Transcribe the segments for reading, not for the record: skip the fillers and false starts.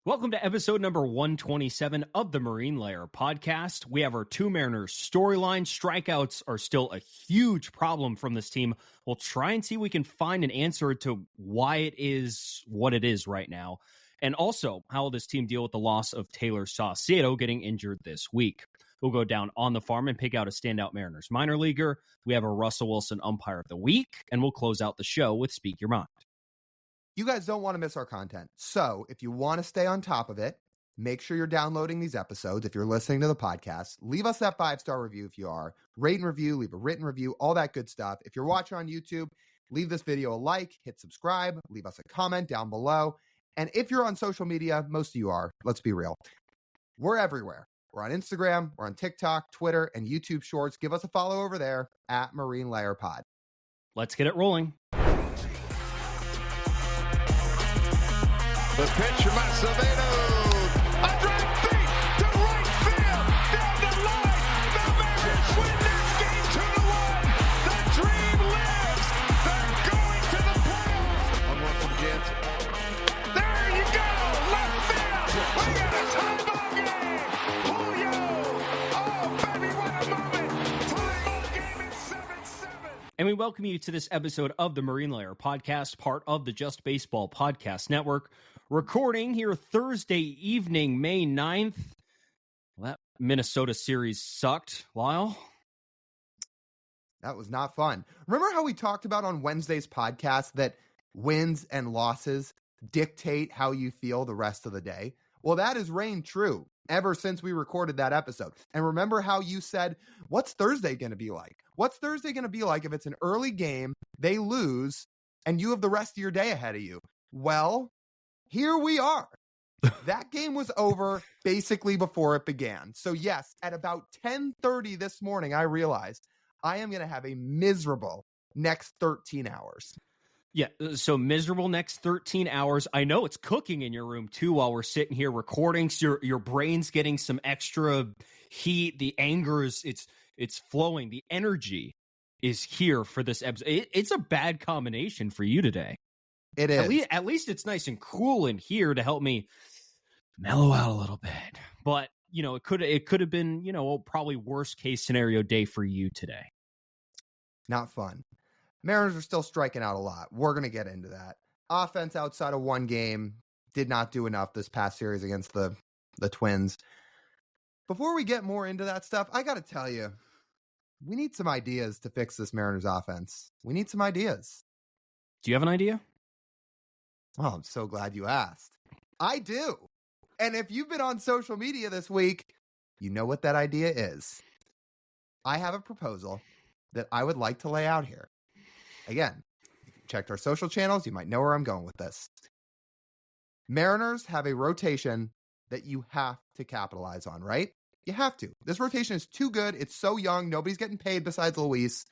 Welcome to episode number 127 of the Marine Layer podcast. We have our two Mariners storyline. Strikeouts are still a huge problem from this team. We'll try and see if we can find an answer to why it is what it is right now. And also, how will this team deal with the loss of Tayler Saucedo getting injured this week? We'll go down on the farm and pick out a standout Mariners minor leaguer. We have a Russell Wilson Umpire of the week, and we'll close out the show with Speak Your Mind. You guys don't want to miss our content. So if you want to stay on top of it, make sure you're downloading these episodes. If you're listening to the podcast, leave us that 5-star review if you are. Rate and review, leave a written review, all that good stuff. If you're watching on YouTube, leave this video a like, hit subscribe, leave us a comment down below. And if you're on social media, most of you are, let's be real. We're everywhere. We're on Instagram, we're on TikTok, Twitter, and YouTube Shorts. Give us a follow over there at Marine Layer Pod. Let's get it rolling. The pitch from Saucedo. A drive feet to right field. Down the line. The Mariners win this game 2-1. The dream lives. They're going to the playoffs. 1-1 from Jansen. There you go. Left field. We got a tie ball game. Julio. Oh, baby, what a moment. Tie ball game at 7-7. And we welcome you to this episode of the Marine Layer podcast, part of the Just Baseball Podcast Network. Recording here Thursday evening, May 9th. Well, that Minnesota series sucked, Lyle. That was not fun. Remember how we talked about on Wednesday's podcast that wins and losses dictate how you feel the rest of the day? Well, that has reigned true ever since we recorded that episode. And remember how you said, what's Thursday going to be like? What's Thursday going to be like if it's an early game, they lose, and you have the rest of your day ahead of you? Well, here we are. That game was over basically before it began. So yes, at about 10:30 this morning, I realized I am going to have a miserable next 13 hours. Yeah, so miserable next 13 hours. I know it's cooking in your room too while we're sitting here recording. So your brain's getting some extra heat. The anger is it's flowing. The energy is here for this episode. It's a bad combination for you today. It is. At least it's nice and cool in here to help me mellow out a little bit. But, you know, it could have been, you know, probably worst case scenario day for you today. Not fun. Mariners are still striking out a lot. We're going to get into that. Offense outside of one game did not do enough this past series against the Twins. Before we get more into that stuff, I got to tell you, we need some ideas to fix this Mariners offense. We need some ideas. Do you have an idea? Well, I'm so glad you asked. I do. And if you've been on social media this week, you know what that idea is. I have a proposal that I would like to lay out here. Again, if you checked our social channels, you might know where I'm going with this. Mariners have a rotation that you have to capitalize on, right? You have to. This rotation is too good. It's so young. Nobody's getting paid besides Luis.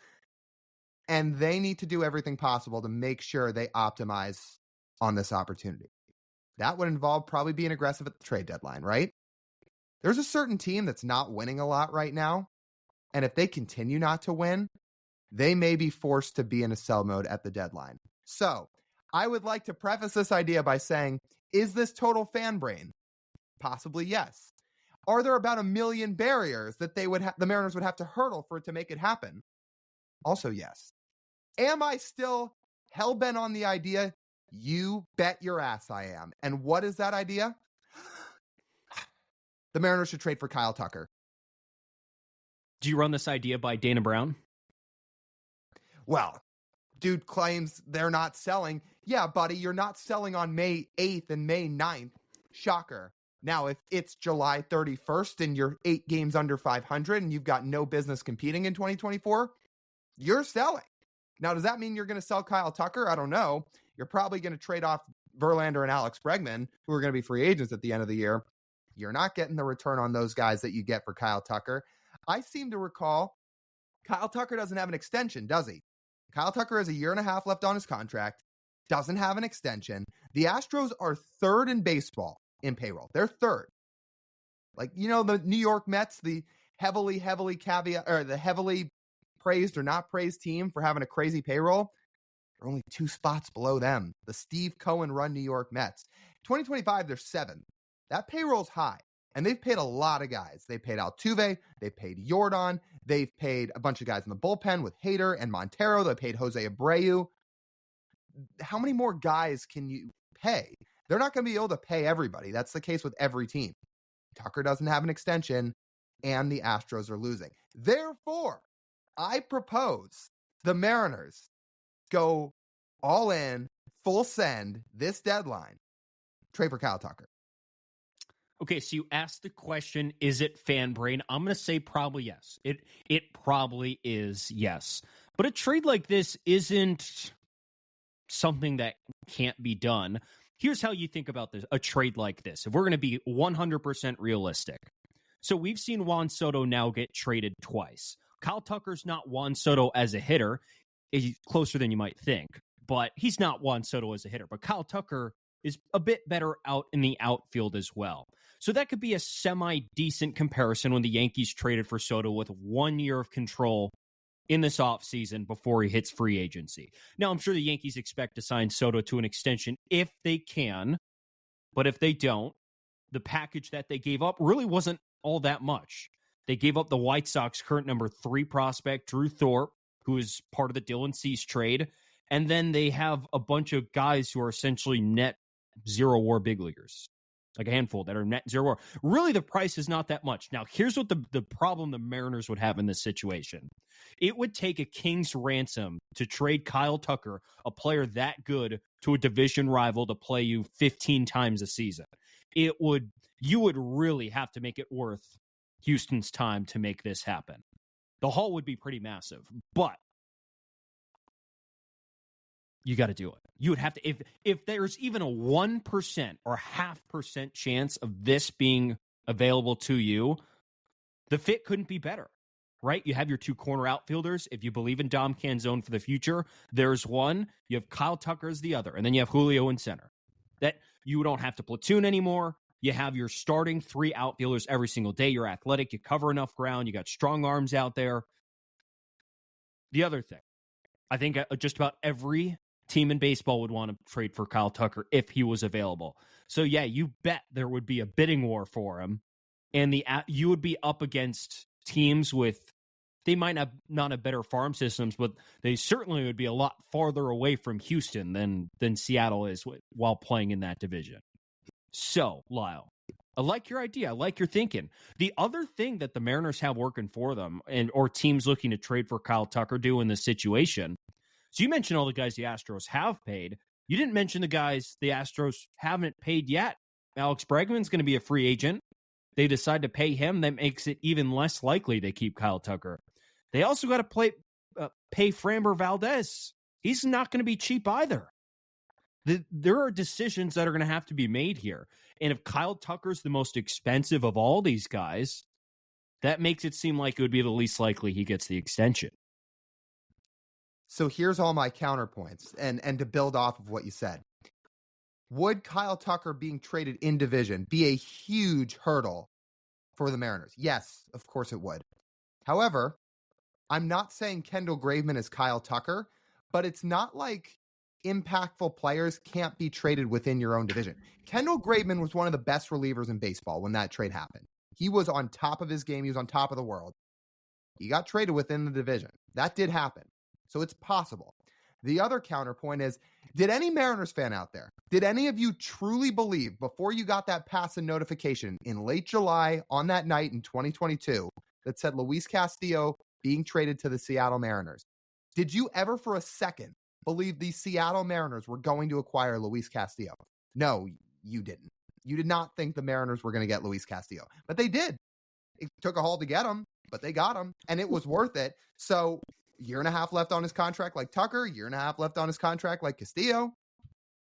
And they need to do everything possible to make sure they optimize on this opportunity. That would involve probably being aggressive at the trade deadline, right? There's a certain team that's not winning a lot right now. And if they continue not to win, they may be forced to be in a sell mode at the deadline. So I would like to preface this idea by saying, is this total fan brain? Possibly yes. Are there about 1 million barriers that the Mariners would have to hurdle for it to make it happen? Also yes. Am I still hell-bent on the idea? You bet your ass I am. And what is that idea? The Mariners should trade for Kyle Tucker. Do you run this idea by Dana Brown? Well, dude claims they're not selling. Yeah, buddy, you're not selling on May 8th and May 9th. Shocker. Now, if it's July 31st and you're 8 games under 500 and you've got no business competing in 2024, you're selling. Now, does that mean you're going to sell Kyle Tucker? I don't know. You're probably going to trade off Verlander and Alex Bregman, who are going to be free agents at the end of the year. You're not getting the return on those guys that you get for Kyle Tucker. I seem to recall Kyle Tucker doesn't have an extension, does he? Kyle Tucker has 1.5 years left on his contract, doesn't have an extension. The Astros are third in baseball in payroll. They're third. Like, you know, the New York Mets, the heavily caveat, or the heavily praised or not praised team for having a crazy payroll. They're only 2 spots below them. The Steve Cohen run New York Mets. 2025, they're 7th. That payroll's high. And they've paid a lot of guys. They paid Altuve. They paid Yordan. They've paid a bunch of guys in the bullpen with Hader and Montero. They paid Jose Abreu. How many more guys can you pay? They're not going to be able to pay everybody. That's the case with every team. Tucker doesn't have an extension, and the Astros are losing. Therefore, I propose the Mariners go all in, full send this deadline. Trade for Kyle Tucker. Okay, so you asked the question, is it fan brain? I'm going to say probably yes. It probably is yes. But a trade like this isn't something that can't be done. Here's how you think about this, a trade like this. If we're going to be 100% realistic. So we've seen Juan Soto now get traded twice. Kyle Tucker's not Juan Soto as a hitter. He's closer than you might think, but he's not Juan Soto as a hitter. But Kyle Tucker is a bit better out in the outfield as well. So that could be a semi-decent comparison when the Yankees traded for Soto with 1 year of control in this offseason before he hits free agency. Now, I'm sure the Yankees expect to sign Soto to an extension if they can, but if they don't, the package that they gave up really wasn't all that much. They gave up the White Sox current number 3 prospect, Drew Thorpe, who is part of the Dylan Cease trade, and then they have a bunch of guys who are essentially net zero WAR big leaguers. Like a handful that are net zero WAR. Really, the price is not that much. Now, here's what the problem the Mariners would have in this situation. It would take a king's ransom to trade Kyle Tucker, a player that good, to a division rival to play you 15 times a season. You would really have to make it worth Houston's time to make this happen. The haul would be pretty massive, but you got to do it. You would have to, if there's even a 1% or 0.5% chance of this being available to you, the fit couldn't be better, right? You have your 2 corner outfielders. If you believe in Dom Canzone for the future, there's one. You have Kyle Tucker as the other, and then you have Julio in center. That you don't have to platoon anymore. You have your starting 3 outfielders every single day. You're athletic. You cover enough ground. You got strong arms out there. The other thing, I think just about every team in baseball would want to trade for Kyle Tucker if he was available. So yeah, you bet there would be a bidding war for him, and you would be up against teams with, they might not have better farm systems, but they certainly would be a lot farther away from Houston than Seattle is while playing in that division. So, Lyle, I like your idea. I like your thinking. The other thing that the Mariners have working for them, or teams looking to trade for Kyle Tucker do in this situation. So you mentioned all the guys the Astros have paid. You didn't mention the guys the Astros haven't paid yet. Alex Bregman's going to be a free agent. They decide to pay him. That makes it even less likely they keep Kyle Tucker. They also got to pay Framber Valdez. He's not going to be cheap either. There are decisions that are going to have to be made here. And if Kyle Tucker's the most expensive of all these guys, that makes it seem like it would be the least likely he gets the extension. So here's all my counterpoints, and to build off of what you said. Would Kyle Tucker being traded in division be a huge hurdle for the Mariners? Yes, of course it would. However, I'm not saying Kendall Graveman is Kyle Tucker, but it's not like impactful players can't be traded within your own division. Kendall Graveman was one of the best relievers in baseball when that trade happened. He was on top of his game. He was on top of the world. He got traded within the division. That did happen. So it's possible. The other counterpoint is, did any Mariners fan out there, did any of you truly believe before you got that pass and notification in late July on that night in 2022 that said Luis Castillo being traded to the Seattle Mariners? Did you ever for a second believe the Seattle Mariners were going to acquire Luis Castillo? No, you didn't. You did not think the Mariners were going to get Luis Castillo, but they did. It took a haul to get him, but they got him, and it was worth it. So, 1.5 years left on his contract like Tucker, 1.5 years left on his contract like Castillo.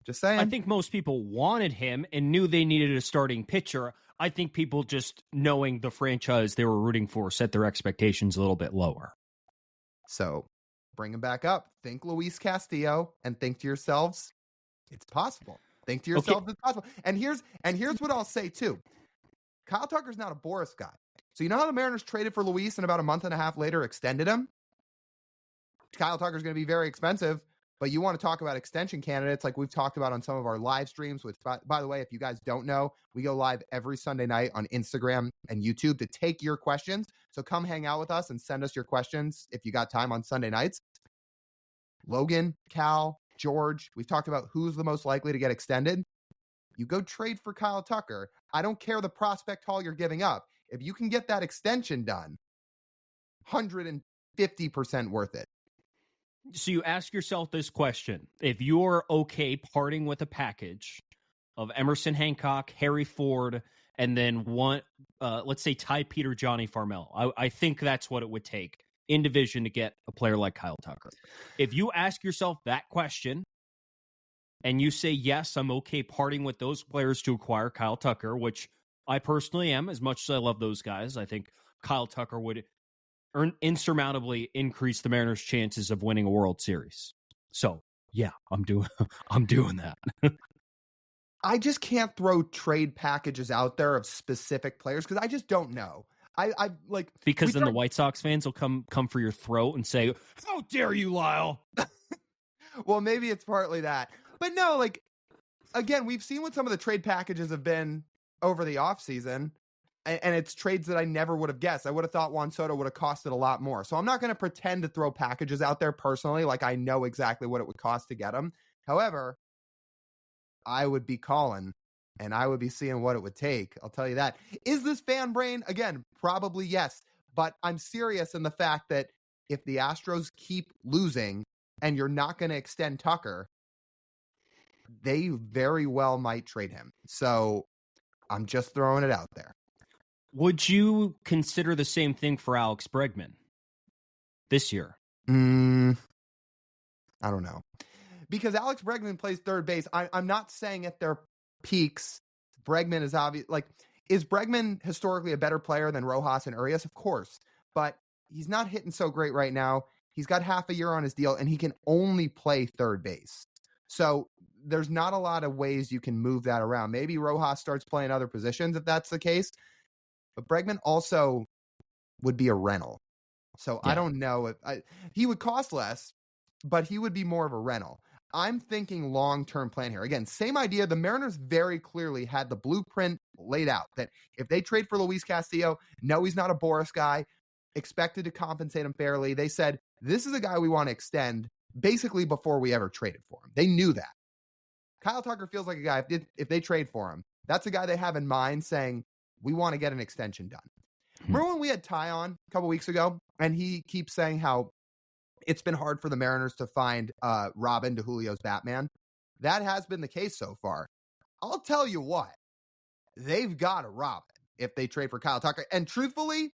Just saying. I think most people wanted him and knew they needed a starting pitcher. I think people just knowing the franchise they were rooting for set their expectations a little bit lower. So, bring him back up. Think Luis Castillo and think to yourselves, it's possible. Think to yourselves, It's possible. And here's what I'll say too. Kyle Tucker's not a Boris guy. So you know how the Mariners traded for Luis and about a month and a half later extended him? Kyle Tucker's going to be very expensive, but you want to talk about extension candidates like we've talked about on some of our live streams, which, by the way, if you guys don't know, we go live every Sunday night on Instagram and YouTube to take your questions. So come hang out with us and send us your questions if you got time on Sunday nights. Logan, Cal, George, we've talked about who's the most likely to get extended. You go trade for Kyle Tucker. I don't care the prospect haul you're giving up. If you can get that extension done, 150% worth it. So you ask yourself this question. If you're okay parting with a package of Emerson Hancock, Harry Ford, and then one, let's say Ty Peter, Johnny Farmel. I think that's what it would take in division to get a player like Kyle Tucker. If you ask yourself that question and you say, yes, I'm okay parting with those players to acquire Kyle Tucker, which I personally am, as much as I love those guys, I think Kyle Tucker would insurmountably increase the Mariners' chances of winning a World Series. So, yeah, I'm doing that. I just can't throw trade packages out there of specific players because I just don't know. I like because then the White Sox fans will come for your throat and say, "How dare you, Lyle?" Well, maybe it's partly that, but no, like again, we've seen what some of the trade packages have been over the offseason, and it's trades that I never would have guessed. I would have thought Juan Soto would have costed a lot more. So I'm not going to pretend to throw packages out there personally, like I know exactly what it would cost to get them. However, I would be calling and I would be seeing what it would take. I'll tell you that. Is this fan brain? Again, probably yes. But I'm serious in the fact that if the Astros keep losing and you're not going to extend Tucker, they very well might trade him. So I'm just throwing it out there. Would you consider the same thing for Alex Bregman this year? I don't know. Because Alex Bregman plays third base. I'm not saying at their peaks, Bregman is obvious. Like, is Bregman historically a better player than Rojas and Urias? Of course. But he's not hitting so great right now. He's got half a year on his deal, and he can only play third base. So there's not a lot of ways you can move that around. Maybe Rojas starts playing other positions if that's the case. But Bregman also would be a rental. So yeah. I don't know if he would cost less, but he would be more of a rental. I'm thinking long-term plan here. Again, same idea. The Mariners very clearly had the blueprint laid out that if they trade for Luis Castillo, no, he's not a Boris guy, expected to compensate him fairly. They said, this is a guy we want to extend basically before we ever traded for him. They knew that. Kyle Tucker feels like a guy, if they trade for him, that's a guy they have in mind saying, we want to get an extension done. Remember when we had Ty on a couple weeks ago, and he keeps saying how it's been hard for the Mariners to find Robin to Julio's Batman? That has been the case so far. I'll tell you what, they've got a Robin if they trade for Kyle Tucker. And truthfully,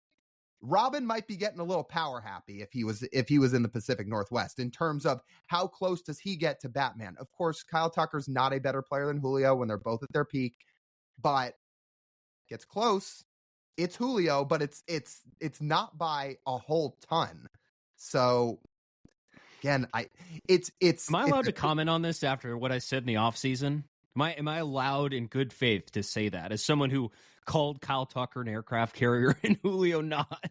Robin might be getting a little power happy if he was in the Pacific Northwest in terms of how close does he get to Batman. Of course, Kyle Tucker's not a better player than Julio when they're both at their peak, but gets close. It's Julio, but it's not by a whole ton. So again, Am I allowed to comment on this after what I said in the offseason? Am I allowed in good faith to say that as someone who called Kyle Tucker an aircraft carrier and Julio not?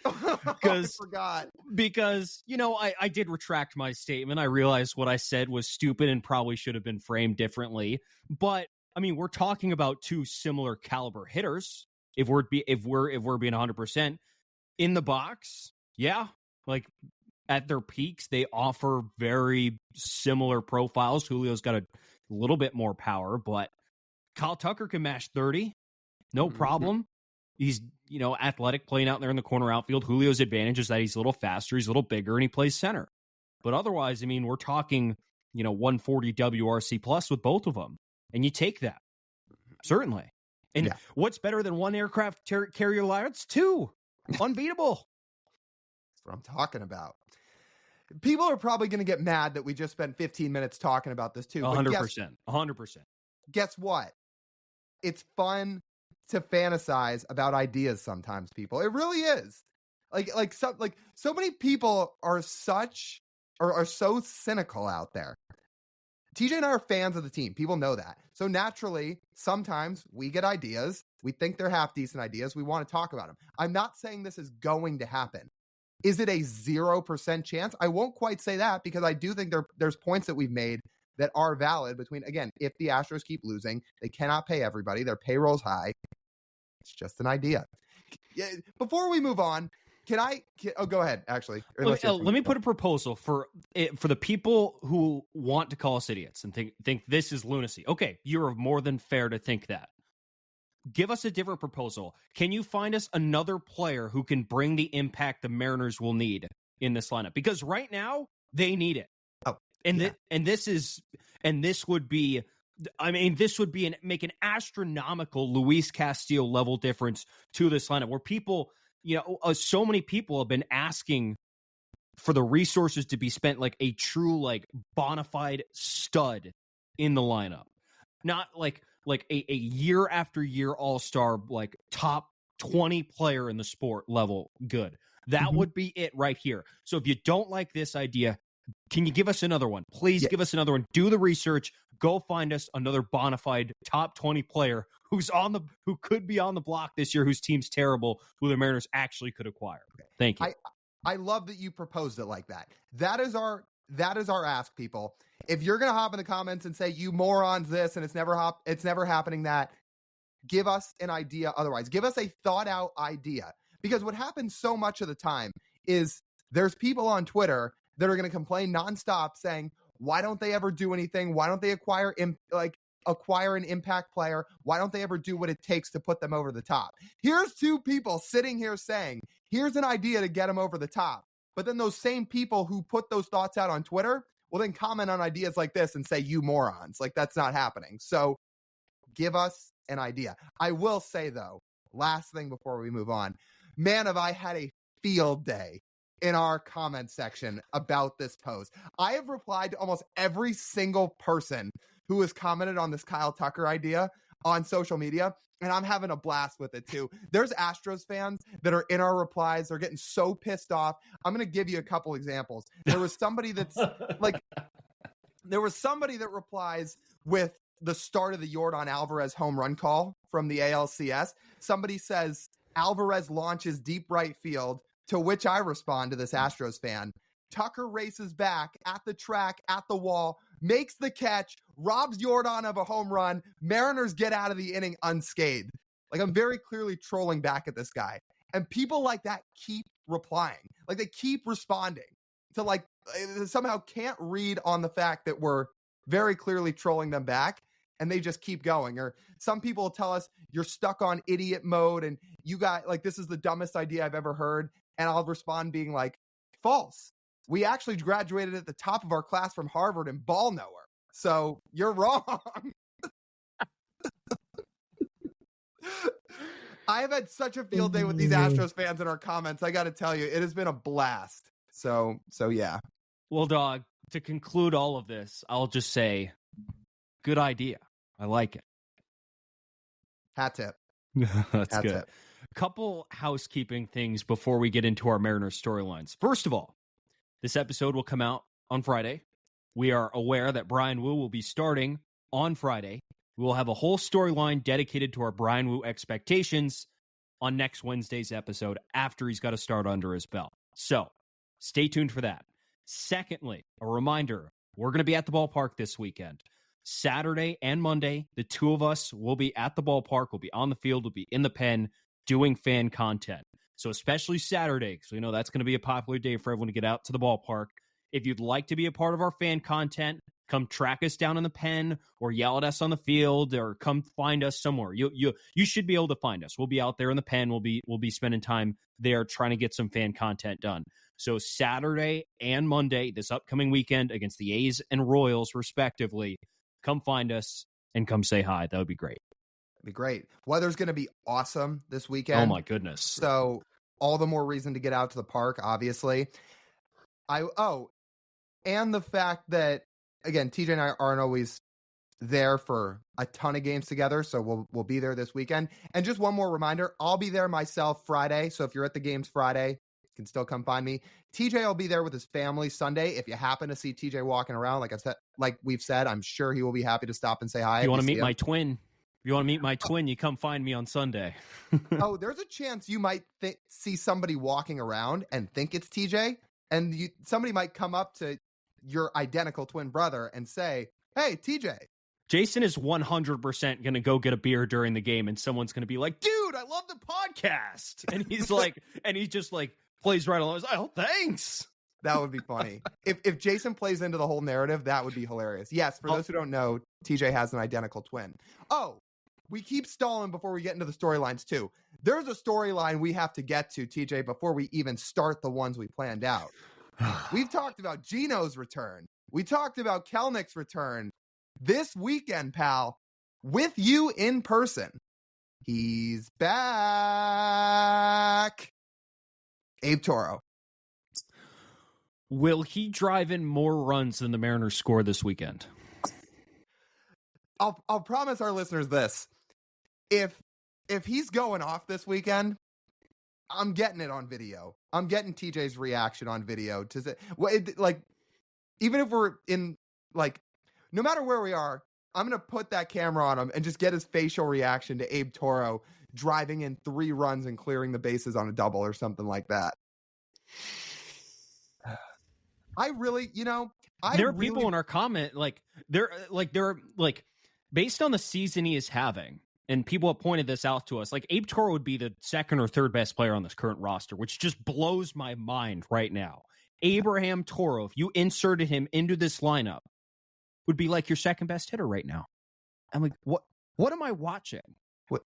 I forgot. Because, I did retract my statement. I realized what I said was stupid and probably should have been framed differently. But I mean, we're talking about two similar caliber hitters. If we're being 100% in the box, yeah, like at their peaks, they offer very similar profiles. Julio's got a little bit more power, but Kyle Tucker can mash 30, no problem. He's athletic, playing out there in the corner outfield. Julio's advantage is that he's a little faster, he's a little bigger, and he plays center. But otherwise, I mean, we're talking 140 WRC plus with both of them. And you take that, certainly. And what's better than one aircraft carrier line? It's two. Unbeatable. That's what I'm talking about. People are probably going to get mad that we just spent 15 minutes talking about this too. 100%. 100%. Guess what? It's fun to fantasize about ideas sometimes, people. It really is. So many people are so cynical out there. TJ and I are fans of the team. People know that. So naturally, sometimes we get ideas. We think they're half decent ideas. We want to talk about them. I'm not saying this is going to happen. Is it a 0% chance? I won't quite say that, because I do think there's points that we've made that are valid between, again, if the Astros keep losing, they cannot pay everybody. Their payroll's high. It's just an idea. Before we move on, go ahead, actually. Let me put a proposal for the people who want to call us idiots and think this is lunacy. Okay, you're more than fair to think that. Give us a different proposal. Can you find us another player who can bring the impact the Mariners will need in this lineup? Because right now, they need it. Oh, this would be make an astronomical Luis Castillo level difference to this lineup, where people, so many people have been asking for the resources to be spent like a true, like, bona fide stud in the lineup. Not like a year after year all-star, like top 20 player in the sport level good. That would be it right here. So if you don't like this idea, can you give us another one? Please give us another one. Do the research. Go find us another bona fide top 20 player who could be on the block this year, whose team's terrible, who the Mariners actually could acquire. Thank you. I love that you proposed it like that. That is our ask, people. If you're going to hop in the comments and say, you morons this, and it's never happening that, give us an idea otherwise. Give us a thought out idea. Because what happens so much of the time is there's people on Twitter that are going to complain nonstop saying, why don't they ever do anything? Why don't they acquire an impact player? Why don't they ever do what it takes to put them over the top? Here's two people sitting here saying, here's an idea to get them over the top. But then those same people who put those thoughts out on Twitter will then comment on ideas like this and say, you morons. Like, that's not happening. So give us an idea. I will say, though, last thing before we move on, man, have I had a field day in our comment section about this post. I have replied to almost every single person who has commented on this Kyle Tucker idea on social media, and I'm having a blast with it too. There's Astros fans that are in our replies. They're getting so pissed off. I'm going to give you a couple examples. There was somebody that replies with the start of the Yordan Alvarez home run call from the ALCS. Somebody says Alvarez launches deep right field, to which I respond to this Astros fan. Tucker races back at the track, at the wall, makes the catch, robs Yordan of a home run. Mariners get out of the inning unscathed. Like, I'm very clearly trolling back at this guy. And people like that keep replying. Like, they keep responding to, like, somehow can't read on the fact that we're very clearly trolling them back. And they just keep going. Or some people will tell us, you're stuck on idiot mode and you got, like, this is the dumbest idea I've ever heard. And I'll respond being like, false. We actually graduated at the top of our class from Harvard in ball knower. So you're wrong. I have had such a field day with these Astros fans in our comments. I got to tell you, it has been a blast. So yeah. Well, dog, to conclude all of this, I'll just say, good idea. I like it. Hat tip. That's good. Tip. Couple housekeeping things before we get into our Mariners storylines. First of all, this episode will come out on Friday. We are aware that Brian Wu will be starting on Friday. We will have a whole storyline dedicated to our Brian Wu expectations on next Wednesday's episode after he's got a start under his belt. So stay tuned for that. Secondly, a reminder, we're going to be at the ballpark this weekend. Saturday and Monday, the two of us will be at the ballpark. We'll be on the field. We'll be in the pen doing fan content. So especially Saturday, because we know that's going to be a popular day for everyone to get out to the ballpark. If you'd like to be a part of our fan content, come track us down in the pen or yell at us on the field or come find us somewhere. You should be able to find us. We'll be out there in the pen. We'll be spending time there trying to get some fan content done. So Saturday and Monday, this upcoming weekend against the A's and Royals, respectively, come find us and come say hi. That would be great. Be great. Weather's going to be awesome this weekend. Oh my goodness. So all the more reason to get out to the park, obviously. And the fact that, again, TJ and I aren't always there for a ton of games together, so we'll be there this weekend. And just one more reminder, I'll be there myself Friday, so if you're at the games Friday, you can still come find me. TJ will be there with his family Sunday. If you happen to see TJ walking around, like we've said, I'm sure he will be happy to stop and say hi. You want to meet my twin? If you want to meet my twin, you come find me on Sunday. Oh, there's a chance you might see somebody walking around and think it's TJ, and somebody might come up to your identical twin brother and say, "Hey, TJ." Jason is 100% going to go get a beer during the game, and someone's going to be like, "Dude, I love the podcast." And he's like, and he just like plays right along. He's like, "Oh, thanks." That would be funny. If Jason plays into the whole narrative, that would be hilarious. Yes, for those who don't know, TJ has an identical twin. Oh, we keep stalling before we get into the storylines too. There's a storyline we have to get to, TJ, before we even start the ones we planned out. We've talked about Gino's return. We talked about Kelnick's return. This weekend, pal, with you in person, he's back. Abe Toro. Will he drive in more runs than the Mariners score this weekend? I'll promise our listeners this. If he's going off this weekend, I'm getting it on video. I'm getting TJ's reaction on video to say, like, even if we're in, like, no matter where we are, I'm going to put that camera on him and just get his facial reaction to Abe Toro driving in 3 runs and clearing the bases on a double or something like that. I really, there are people in our comment, they're based on the season he is having, and people have pointed this out to us, like Abe Toro would be the second or third best player on this current roster, which just blows my mind right now. Abraham Toro, if you inserted him into this lineup, would be like your second best hitter right now. I'm like, what am I watching? What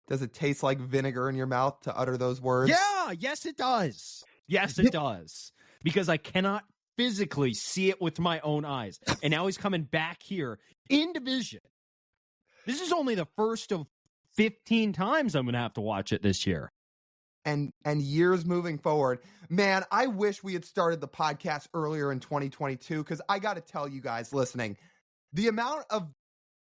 does it taste like vinegar in your mouth to utter those words? Yeah, yes it does. Yes it does. Because I cannot physically see it with my own eyes. And now he's coming back here in division. This is only the first of 15 times I'm going to have to watch it this year. And years moving forward. Man, I wish we had started the podcast earlier in 2022, because I got to tell you guys listening, the amount of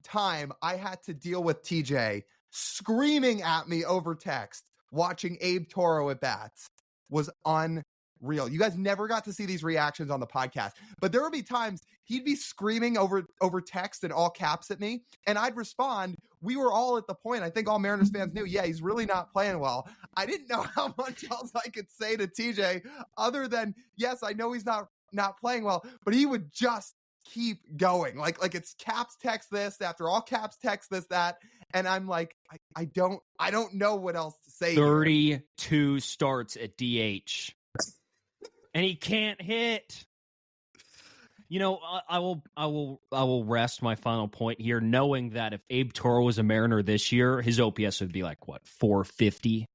time I had to deal with TJ screaming at me over text, watching Abe Toro at bats was unreal. You guys never got to see these reactions on the podcast, but there would be times he'd be screaming over text in all caps at me, and I'd respond. We were all at the point, I think all Mariners fans knew, yeah, he's really not playing well. I didn't know how much else I could say to TJ other than, yes, I know he's not playing well, but he would just keep going. Like it's caps text this after all caps text this, that. And I'm like, I don't know what else to say. 32 here. Starts at DH. And he can't hit. I will rest my final point here, knowing that if Abe Toro was a Mariner this year, his OPS would be like 450.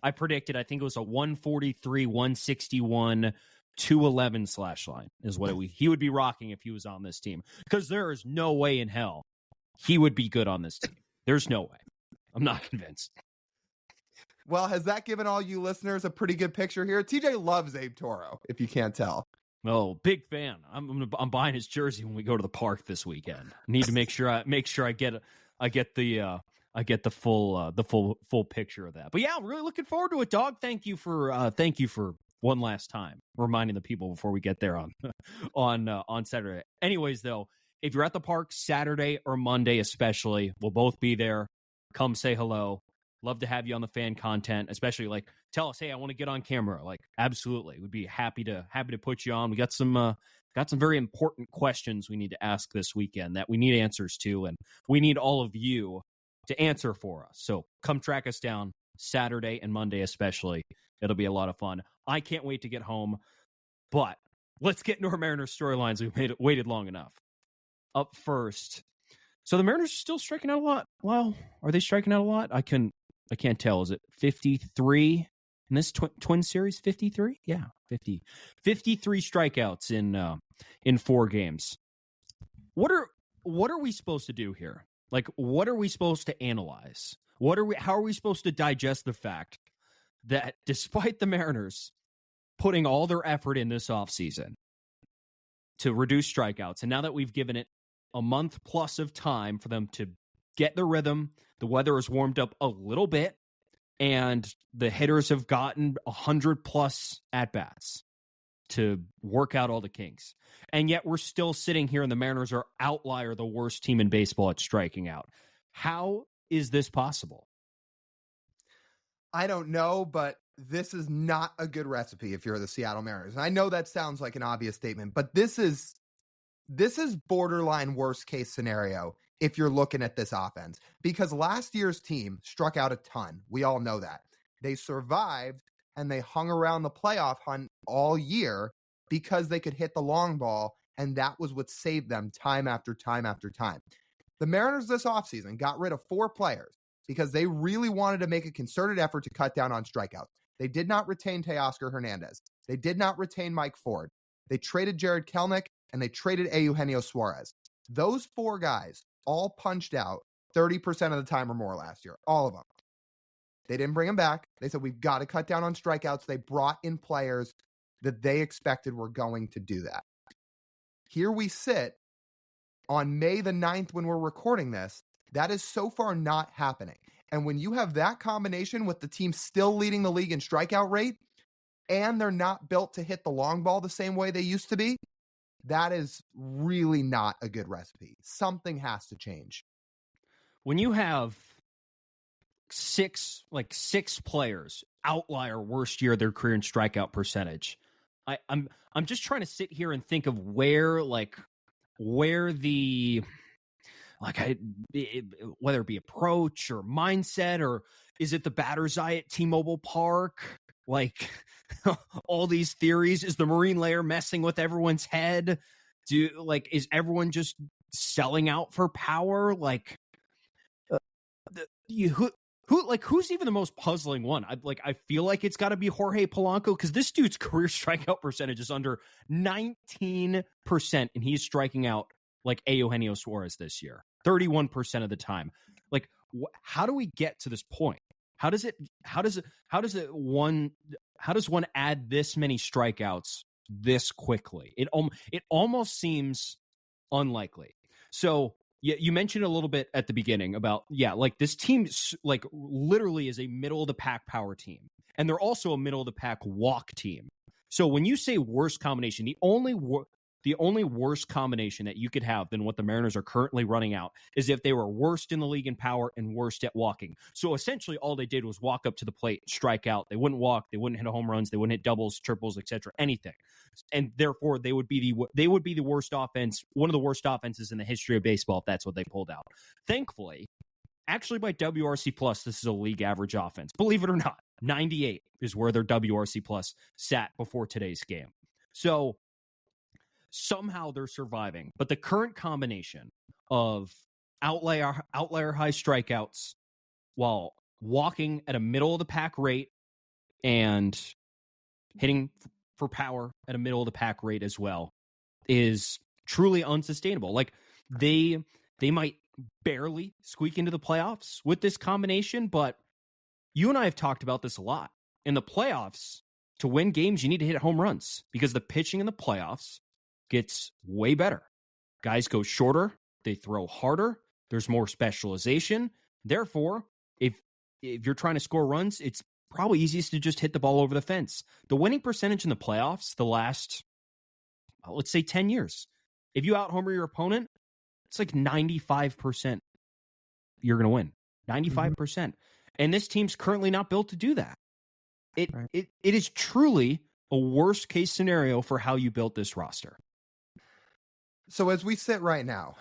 I predicted, I think it was a 143, 161, 211 slash line is what he would be rocking if he was on this team. Because there is no way in hell he would be good on this team. There's no way. I'm not convinced. Well, has that given all you listeners a pretty good picture here? TJ loves Abe Toro, if you can't tell. Oh, big fan. I'm buying his jersey when we go to the park this weekend. I need to make sure I get the full picture of that. But yeah, I'm really looking forward to it, dog. Thank you for one last time reminding the people before we get there on Saturday. Anyways, though, if you're at the park Saturday or Monday, especially, we'll both be there. Come say hello. Love to have you on the fan content, especially tell us, hey, I want to get on camera. Absolutely. We'd be happy to put you on. We got some very important questions we need to ask this weekend that we need answers to, and we need all of you to answer for us. So come track us down Saturday and Monday, especially. It'll be a lot of fun. I can't wait to get home, but let's get into our Mariners storylines. We've waited long enough. Up first. So the Mariners are still striking out a lot. Well, are they striking out a lot? I can't tell. Is it 53 in this twin series? 53? Yeah, 50. 53 strikeouts in 4 games. What are we supposed to do here? What are we supposed to analyze? How are we supposed to digest the fact that despite the Mariners putting all their effort in this offseason to reduce strikeouts, and now that we've given it a month plus of time for them to get the rhythm, the weather has warmed up a little bit, and the hitters have gotten 100+ at-bats to work out all the kinks. And yet we're still sitting here, and the Mariners are outlier, the worst team in baseball at striking out. How is this possible? I don't know, but this is not a good recipe if you're the Seattle Mariners. And I know that sounds like an obvious statement, but this is borderline worst case scenario if you're looking at this offense, because last year's team struck out a ton. We all know that. They survived and they hung around the playoff hunt all year because they could hit the long ball, and that was what saved them time after time after time. The Mariners this offseason got rid of 4 players because they really wanted to make a concerted effort to cut down on strikeouts. They did not retain Teoscar Hernandez. They did not retain Mike Ford. They traded Jared Kelenic, and they traded Eugenio Suarez. Those 4 guys all punched out 30% of the time or more last year. All of them. They didn't bring them back. They said, we've got to cut down on strikeouts. They brought in players that they expected were going to do that. Here we sit on May the 9th when we're recording this. That is so far not happening. And when you have that combination with the team still leading the league in strikeout rate, and they're not built to hit the long ball the same way they used to be, that is really not a good recipe. Something has to change. When you have six players outlier worst year of their career in strikeout percentage, I'm just trying to sit here and think of where the whether it be approach or mindset, or is it the batter's eye at T-Mobile Park? Like all these theories, is the Marine layer messing with everyone's head? Is everyone just selling out for power? Who's even the most puzzling one? I feel like it's got to be Jorge Polanco, because this dude's career strikeout percentage is under 19%, and he's striking out like Eugenio Suarez this year, 31% of the time. How do we get to this point? How does one add this many strikeouts this quickly? It almost seems unlikely. So you mentioned a little bit at the beginning about, this team literally is a middle of the pack power team, and they're also a middle of the pack walk team. So when you say worst combination, the only worst combination that you could have than what the Mariners are currently running out is if they were worst in the league in power and worst at walking. So essentially all they did was walk up to the plate, strike out. They wouldn't walk, they wouldn't hit home runs, they wouldn't hit doubles, triples, etc., anything. And therefore they would be the worst offense, one of the worst offenses in the history of baseball if that's what they pulled out. Thankfully, actually by WRC plus, this is a league average offense. Believe it or not, 98 is where their WRC plus sat before today's game. So somehow they're surviving. But the current combination of outlier high strikeouts while walking at a middle of the pack rate and hitting for power at a middle of the pack rate as well is truly unsustainable. They might barely squeak into the playoffs with this combination, but you and I have talked about this a lot. In the playoffs, to win games, you need to hit home runs, because the pitching in the playoffs gets way better. Guys go shorter, they throw harder, there's more specialization. Therefore, if you're trying to score runs, it's probably easiest to just hit the ball over the fence. The winning percentage in the playoffs the last, let's say 10 years, if you out-homer your opponent, it's like 95% you're going to win. 95%. Mm-hmm. And this team's currently not built to do that. It is truly a worst-case scenario for how you built this roster. So as we sit right now,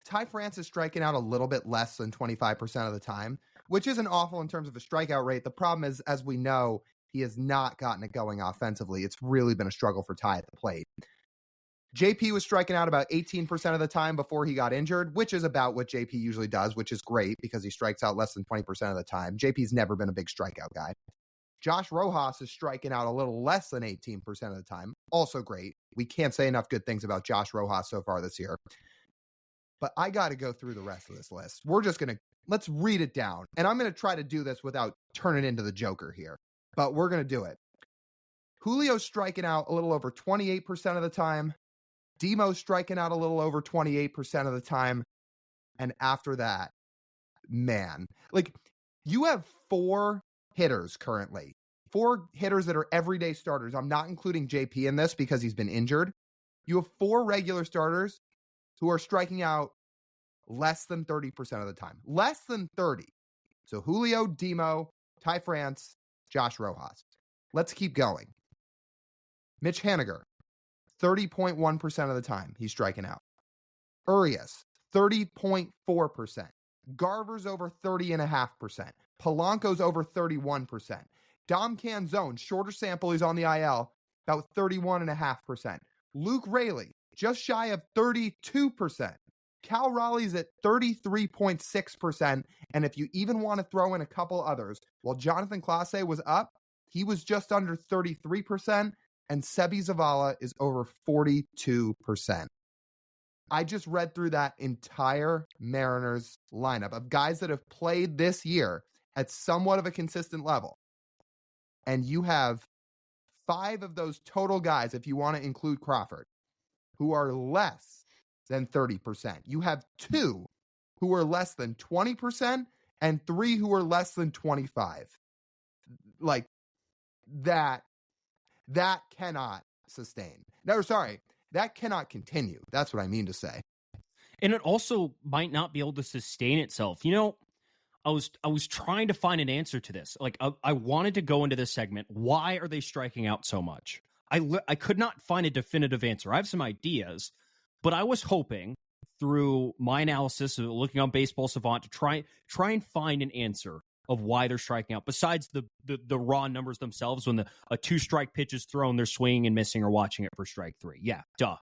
Ty France is striking out a little bit less than 25% of the time, which isn't awful in terms of a strikeout rate. The problem is, as we know, he has not gotten it going offensively. It's really been a struggle for Ty at the plate. JP was striking out about 18% of the time before he got injured, which is about what JP usually does, which is great because he strikes out less than 20% of the time. JP's never been a big strikeout guy. Josh Rojas is striking out a little less than 18% of the time. Also great. We can't say enough good things about Josh Rojas so far this year. But I got to go through the rest of this list. Let's read it down. And I'm going to try to do this without turning into the Joker here. But we're going to do it. Julio's striking out a little over 28% of the time. Demo's striking out a little over 28% of the time. And after that, man, you have 4 hitters currently. 4 hitters that are everyday starters. I'm not including JP in this because he's been injured. You have 4 regular starters who are striking out less than 30% of the time. Less than 30. So Julio, Demo, Ty France, Josh Rojas. Let's keep going. Mitch Haniger, 30.1% of the time he's striking out. Urias, 30.4%. Garver's over 30.5%. Polanco's over 31%. Dom Canzone, shorter sample, he's on the IL, about 31.5%. Luke Raley, just shy of 32%. Cal Raleigh's at 33.6%. And if you even want to throw in a couple others, while Jonathan Clase was up, he was just under 33%, and Sebi Zavala is over 42%. I just read through that entire Mariners lineup of guys that have played this year at somewhat of a consistent level. And you have 5 of those total guys, if you want to include Crawford, who are less than 30%. You have 2 who are less than 20% and 3 who are less than 25. Like, that cannot sustain. No, sorry. That cannot continue. That's what I mean to say. And it also might not be able to sustain itself. You know, I was trying to find an answer to this. Like, I wanted to go into this segment. Why are they striking out so much? I could not find a definitive answer. I have some ideas, but I was hoping through my analysis of looking on Baseball Savant to try and find an answer of why they're striking out, besides the raw numbers themselves. When a 2-strike pitch is thrown, they're swinging and missing or watching it for strike 3. Yeah, duh.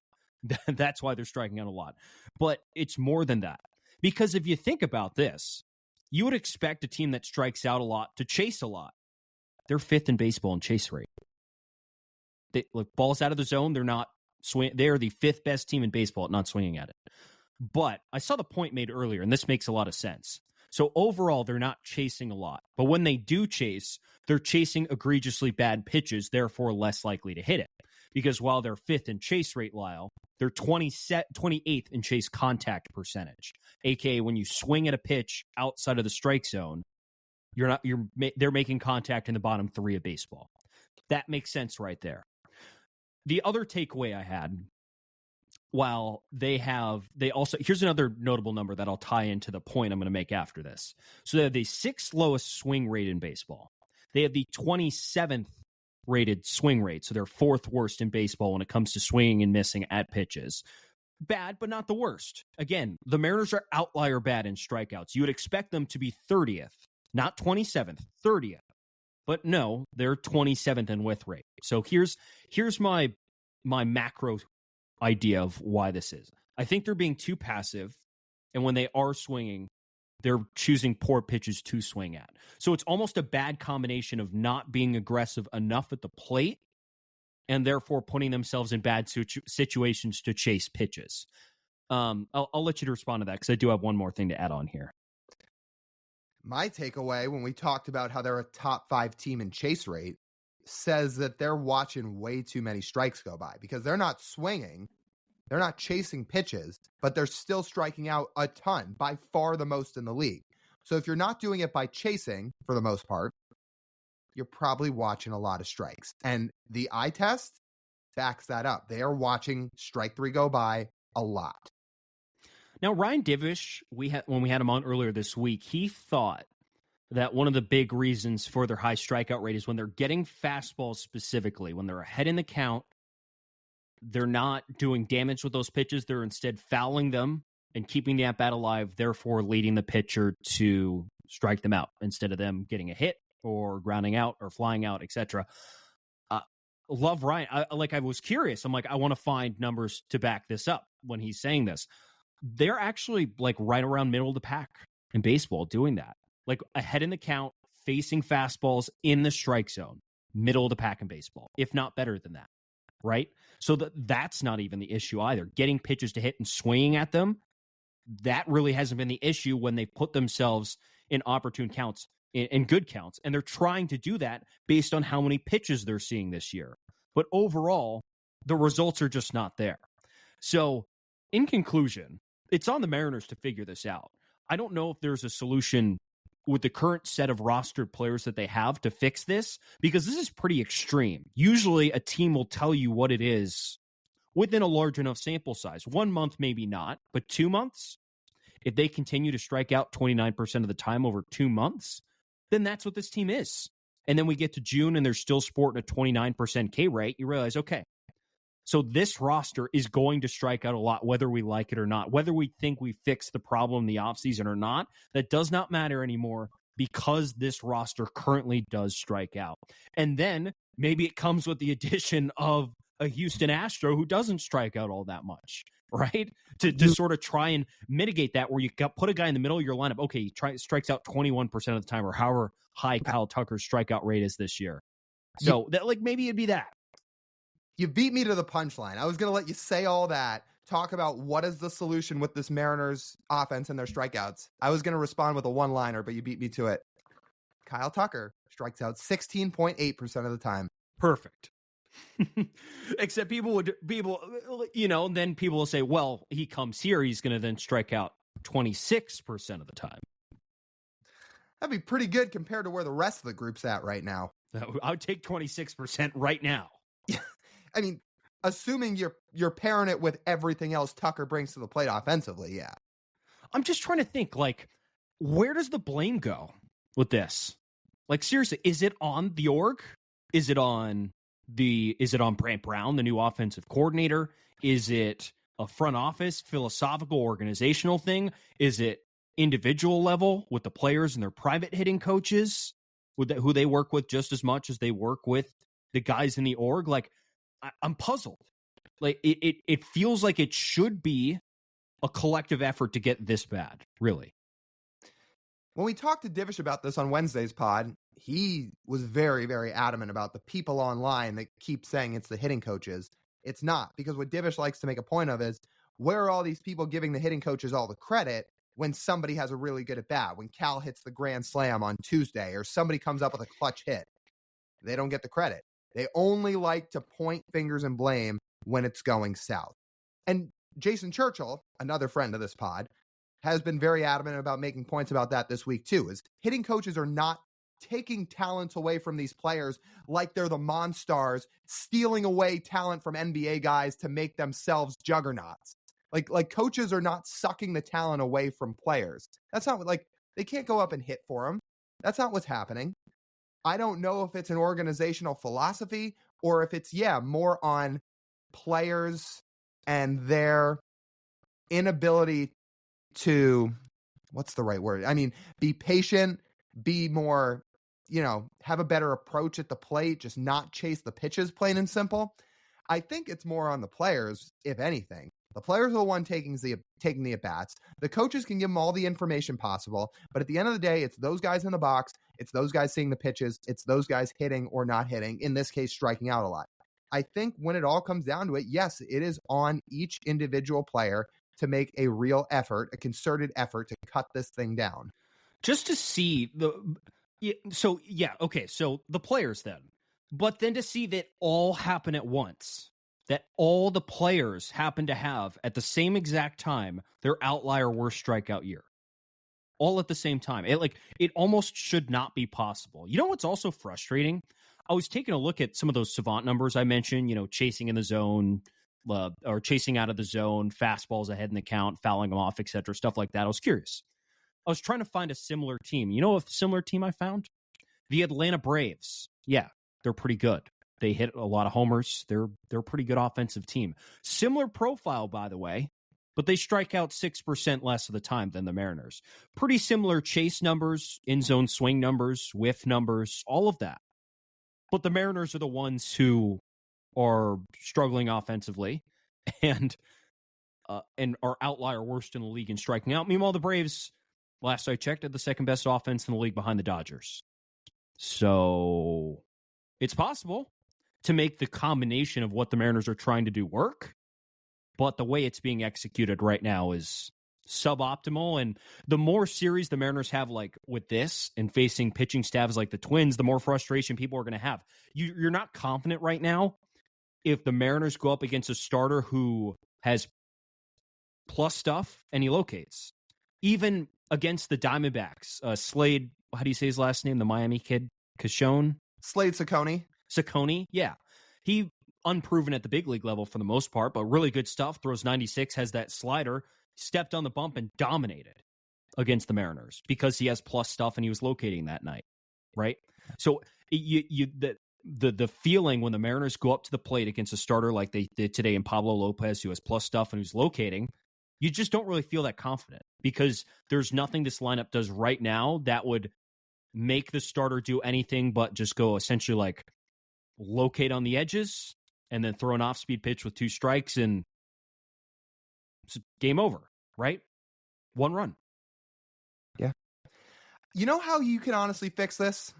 That's why they're striking out a lot. But it's more than that. Because if you think about this, you would expect a team that strikes out a lot to chase a lot. They're 5th in baseball in chase rate. They, look, balls out of the zone, they're not swing. They are the 5th best team in baseball at not swinging at it. But I saw the point made earlier, and this makes a lot of sense. So overall, they're not chasing a lot. But when they do chase, they're chasing egregiously bad pitches, therefore less likely to hit it. Because while they're 5th in chase rate, Lyle, they're 28th in chase contact percentage. AKA, when you swing at a pitch outside of the strike zone, they're making contact in the bottom 3 of baseball. That makes sense right there. The other takeaway I had, while they also, here's another notable number that I'll tie into the point I'm going to make after this. So they have the 6th lowest swing rate in baseball. They have the 27th rated swing rate. So they're 4th worst in baseball when it comes to swinging and missing at pitches. Bad, but not the worst. Again, the Mariners are outlier bad in strikeouts. You would expect them to be 30th, not 27th, 30th. But no, they're 27th in whiff rate. So here's my macro idea of why this is. I think they're being too passive, and when they are swinging, they're choosing poor pitches to swing at. So it's almost a bad combination of not being aggressive enough at the plate and therefore putting themselves in bad situations to chase pitches. I'll let you to respond to that because I do have one more thing to add on here. My takeaway when we talked about how they're a top 5 team in chase rate says that they're watching way too many strikes go by because they're not swinging. They're not chasing pitches, but they're still striking out a ton, by far the most in the league. So if you're not doing it by chasing, for the most part, you're probably watching a lot of strikes. And the eye test backs that up. They are watching strike 3 go by a lot. Now, Ryan Divish, when we had him on earlier this week, he thought that one of the big reasons for their high strikeout rate is when they're getting fastballs specifically, when they're ahead in the count, they're not doing damage with those pitches. They're instead fouling them and keeping the at-bat alive, therefore leading the pitcher to strike them out instead of them getting a hit or grounding out or flying out, etc. Love Ryan. I was curious. I'm like, I want to find numbers to back this up when he's saying this. They're actually like right around middle of the pack in baseball doing that. Like ahead in the count, facing fastballs in the strike zone, middle of the pack in baseball, if not better than that, right? So that's not even the issue either. Getting pitches to hit and swinging at them, that really hasn't been the issue when they put themselves in opportune counts, in good counts. And they're trying to do that based on how many pitches they're seeing this year. But overall, the results are just not there. So in conclusion, it's on the Mariners to figure this out. I don't know if there's a solution with the current set of rostered players that they have to fix this, because this is pretty extreme. Usually a team will tell you what it is within a large enough sample size. 1 month, maybe not, but 2 months. if they continue to strike out 29% of the time over 2 months, then that's what this team is. And then we get to June and they're still sporting a 29% K rate. You realize, okay, so this roster is going to strike out a lot, whether we like it or not, whether we think we fixed the problem in the offseason or not. That does not matter anymore because this roster currently does strike out. And then maybe it comes with the addition of a Houston Astro who doesn't strike out all that much, right? To sort of try and mitigate that, where you put a guy in the middle of your lineup. Okay, he strikes out 21% of the time, or however high Kyle Tucker's strikeout rate is this year. So that, like, maybe it'd be that. You beat me to the punchline. I was going to let you say all that, talk about what is the solution with this Mariners offense and their strikeouts. I was going to respond with a one-liner, but you beat me to it. Kyle Tucker strikes out 16.8% of the time. Perfect. Except people, you know, then people will say, well, he comes here, he's going to then strike out 26% of the time. That'd be pretty good compared to where the rest of the group's at right now. I would take 26% right now. I mean, assuming you're pairing it with everything else Tucker brings to the plate offensively, yeah. I'm just trying to think, like, where does the blame go with this? Like, seriously, is it on the org? Is it on Brant Brown, the new offensive coordinator? Is it a front office, philosophical, organizational thing? Is it individual level with the players and their private hitting coaches who they work with just as much as they work with the guys in the org? Like, I'm puzzled. Like, it feels like it should be a collective effort to get this bad, really. When we talked to Divish about this on Wednesday's pod, he was very, very adamant about the people online that keep saying it's the hitting coaches. It's not, because what Divish likes to make a point of is, where are all these people giving the hitting coaches all the credit when somebody has a really good at bat? When Cal hits the grand slam on Tuesday, or somebody comes up with a clutch hit, they don't get the credit. They only like to point fingers and blame when it's going south. And Jason Churchill, another friend of this pod, has been very adamant about making points about that this week too, is hitting coaches are not taking talent away from these players like they're the Monstars, stealing away talent from NBA guys to make themselves juggernauts. Like coaches are not sucking the talent away from players. That's not what, like, they can't go up and hit for them. That's not what's happening. I don't know if it's an organizational philosophy or if it's, more on players and their inability to, what's the right word? I mean, be patient, be more, have a better approach at the plate, just not chase the pitches, plain and simple. I think it's more on the players, if anything. The players are the one taking the at-bats. The coaches can give them all the information possible, but at the end of the day, it's those guys in the box, it's those guys seeing the pitches, it's those guys hitting or not hitting, in this case, striking out a lot. I think when it all comes down to it, yes, it is on each individual player to make a real effort, a concerted effort to cut this thing down. Just to see so the players then, but then to see that all happen at once. That all the players happen to have at the same exact time their outlier worst strikeout year. All at the same time. It almost should not be possible. You know what's also frustrating? I was taking a look at some of those savant numbers I mentioned, chasing in the zone, or chasing out of the zone, fastballs ahead in the count, fouling them off, etc., stuff like that. I was curious. I was trying to find a similar team. You know a similar team I found? The Atlanta Braves. Yeah, they're pretty good. They hit a lot of homers. They're a pretty good offensive team. Similar profile, by the way, but they strike out 6% less of the time than the Mariners. Pretty similar chase numbers, in-zone swing numbers, whiff numbers, all of that. But the Mariners are the ones who are struggling offensively and are outlier worst in the league in striking out. Meanwhile, the Braves, last I checked, had the second best offense in the league behind the Dodgers. So it's possible to make the combination of what the Mariners are trying to do work, but the way it's being executed right now is suboptimal. And the more series the Mariners have, like with this and facing pitching staffs like the Twins, the more frustration people are going to have. You're not confident right now if the Mariners go up against a starter who has plus stuff and he locates. Even against the Diamondbacks, Slade, how do you say his last name? The Miami kid, Cashone? Slade Ciccone, yeah. He unproven at the big league level for the most part, but really good stuff. Throws 96, has that slider. stepped on the bump and dominated against the Mariners because he has plus stuff and he was locating that night, right? So the feeling when the Mariners go up to the plate against a starter like they did today in Pablo Lopez, who has plus stuff and who's locating, you just don't really feel that confident because there's nothing this lineup does right now that would make the starter do anything but just go essentially like locate on the edges and then throw an off-speed pitch with 2 strikes and it's game over, right? 1 run. Yeah. You know how you can honestly fix this?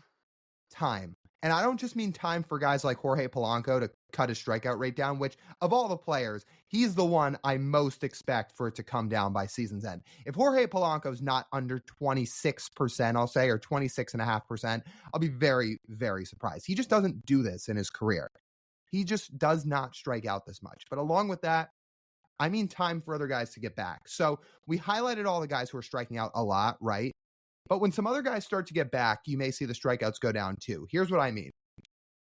Time. And I don't just mean time for guys like Jorge Polanco to cut his strikeout rate down, which of all the players, he's the one I most expect for it to come down by season's end. If Jorge Polanco's not under 26%, I'll say, or 26.5%, I'll be very, very surprised. He just doesn't do this in his career. He just does not strike out this much. But along with that, I mean time for other guys to get back. So we highlighted all the guys who are striking out a lot, right? But when some other guys start to get back, you may see the strikeouts go down too. Here's what I mean.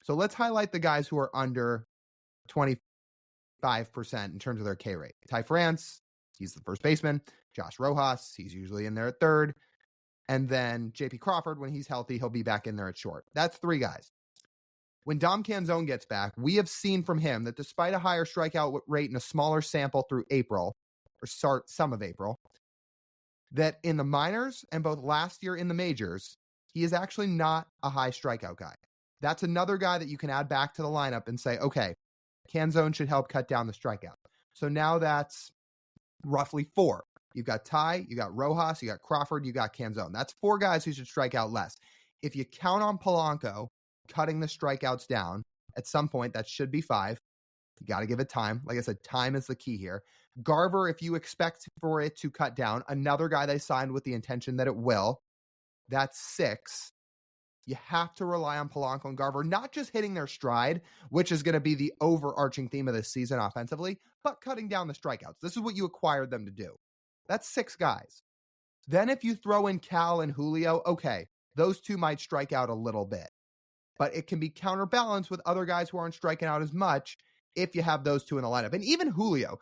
So let's highlight the guys who are under 25% in terms of their K rate. Ty France, he's the first baseman. Josh Rojas, he's usually in there at third. And then JP Crawford, when he's healthy, he'll be back in there at short. That's 3 guys. When Dom Canzone gets back, we have seen from him that despite a higher strikeout rate and a smaller sample through April, or start some of April, that in the minors and both last year in the majors, he is actually not a high strikeout guy. That's another guy that you can add back to the lineup and say, okay, Canzone should help cut down the strikeout. So now that's roughly 4. You've got Ty, you got Rojas, you got Crawford, you got Canzone. That's 4 guys who should strike out less. If you count on Polanco cutting the strikeouts down, at some point that should be 5. You got to give it time. Like I said, time is the key here. Garver, if you expect for it to cut down, another guy they signed with the intention that it will, that's 6. You have to rely on Polanco and Garver, not just hitting their stride, which is going to be the overarching theme of this season offensively, but cutting down the strikeouts. This is what you acquired them to do. That's 6 guys. Then if you throw in Cal and Julio, okay, those 2 might strike out a little bit, but it can be counterbalanced with other guys who aren't striking out as much if you have those 2 in the lineup. And even Julio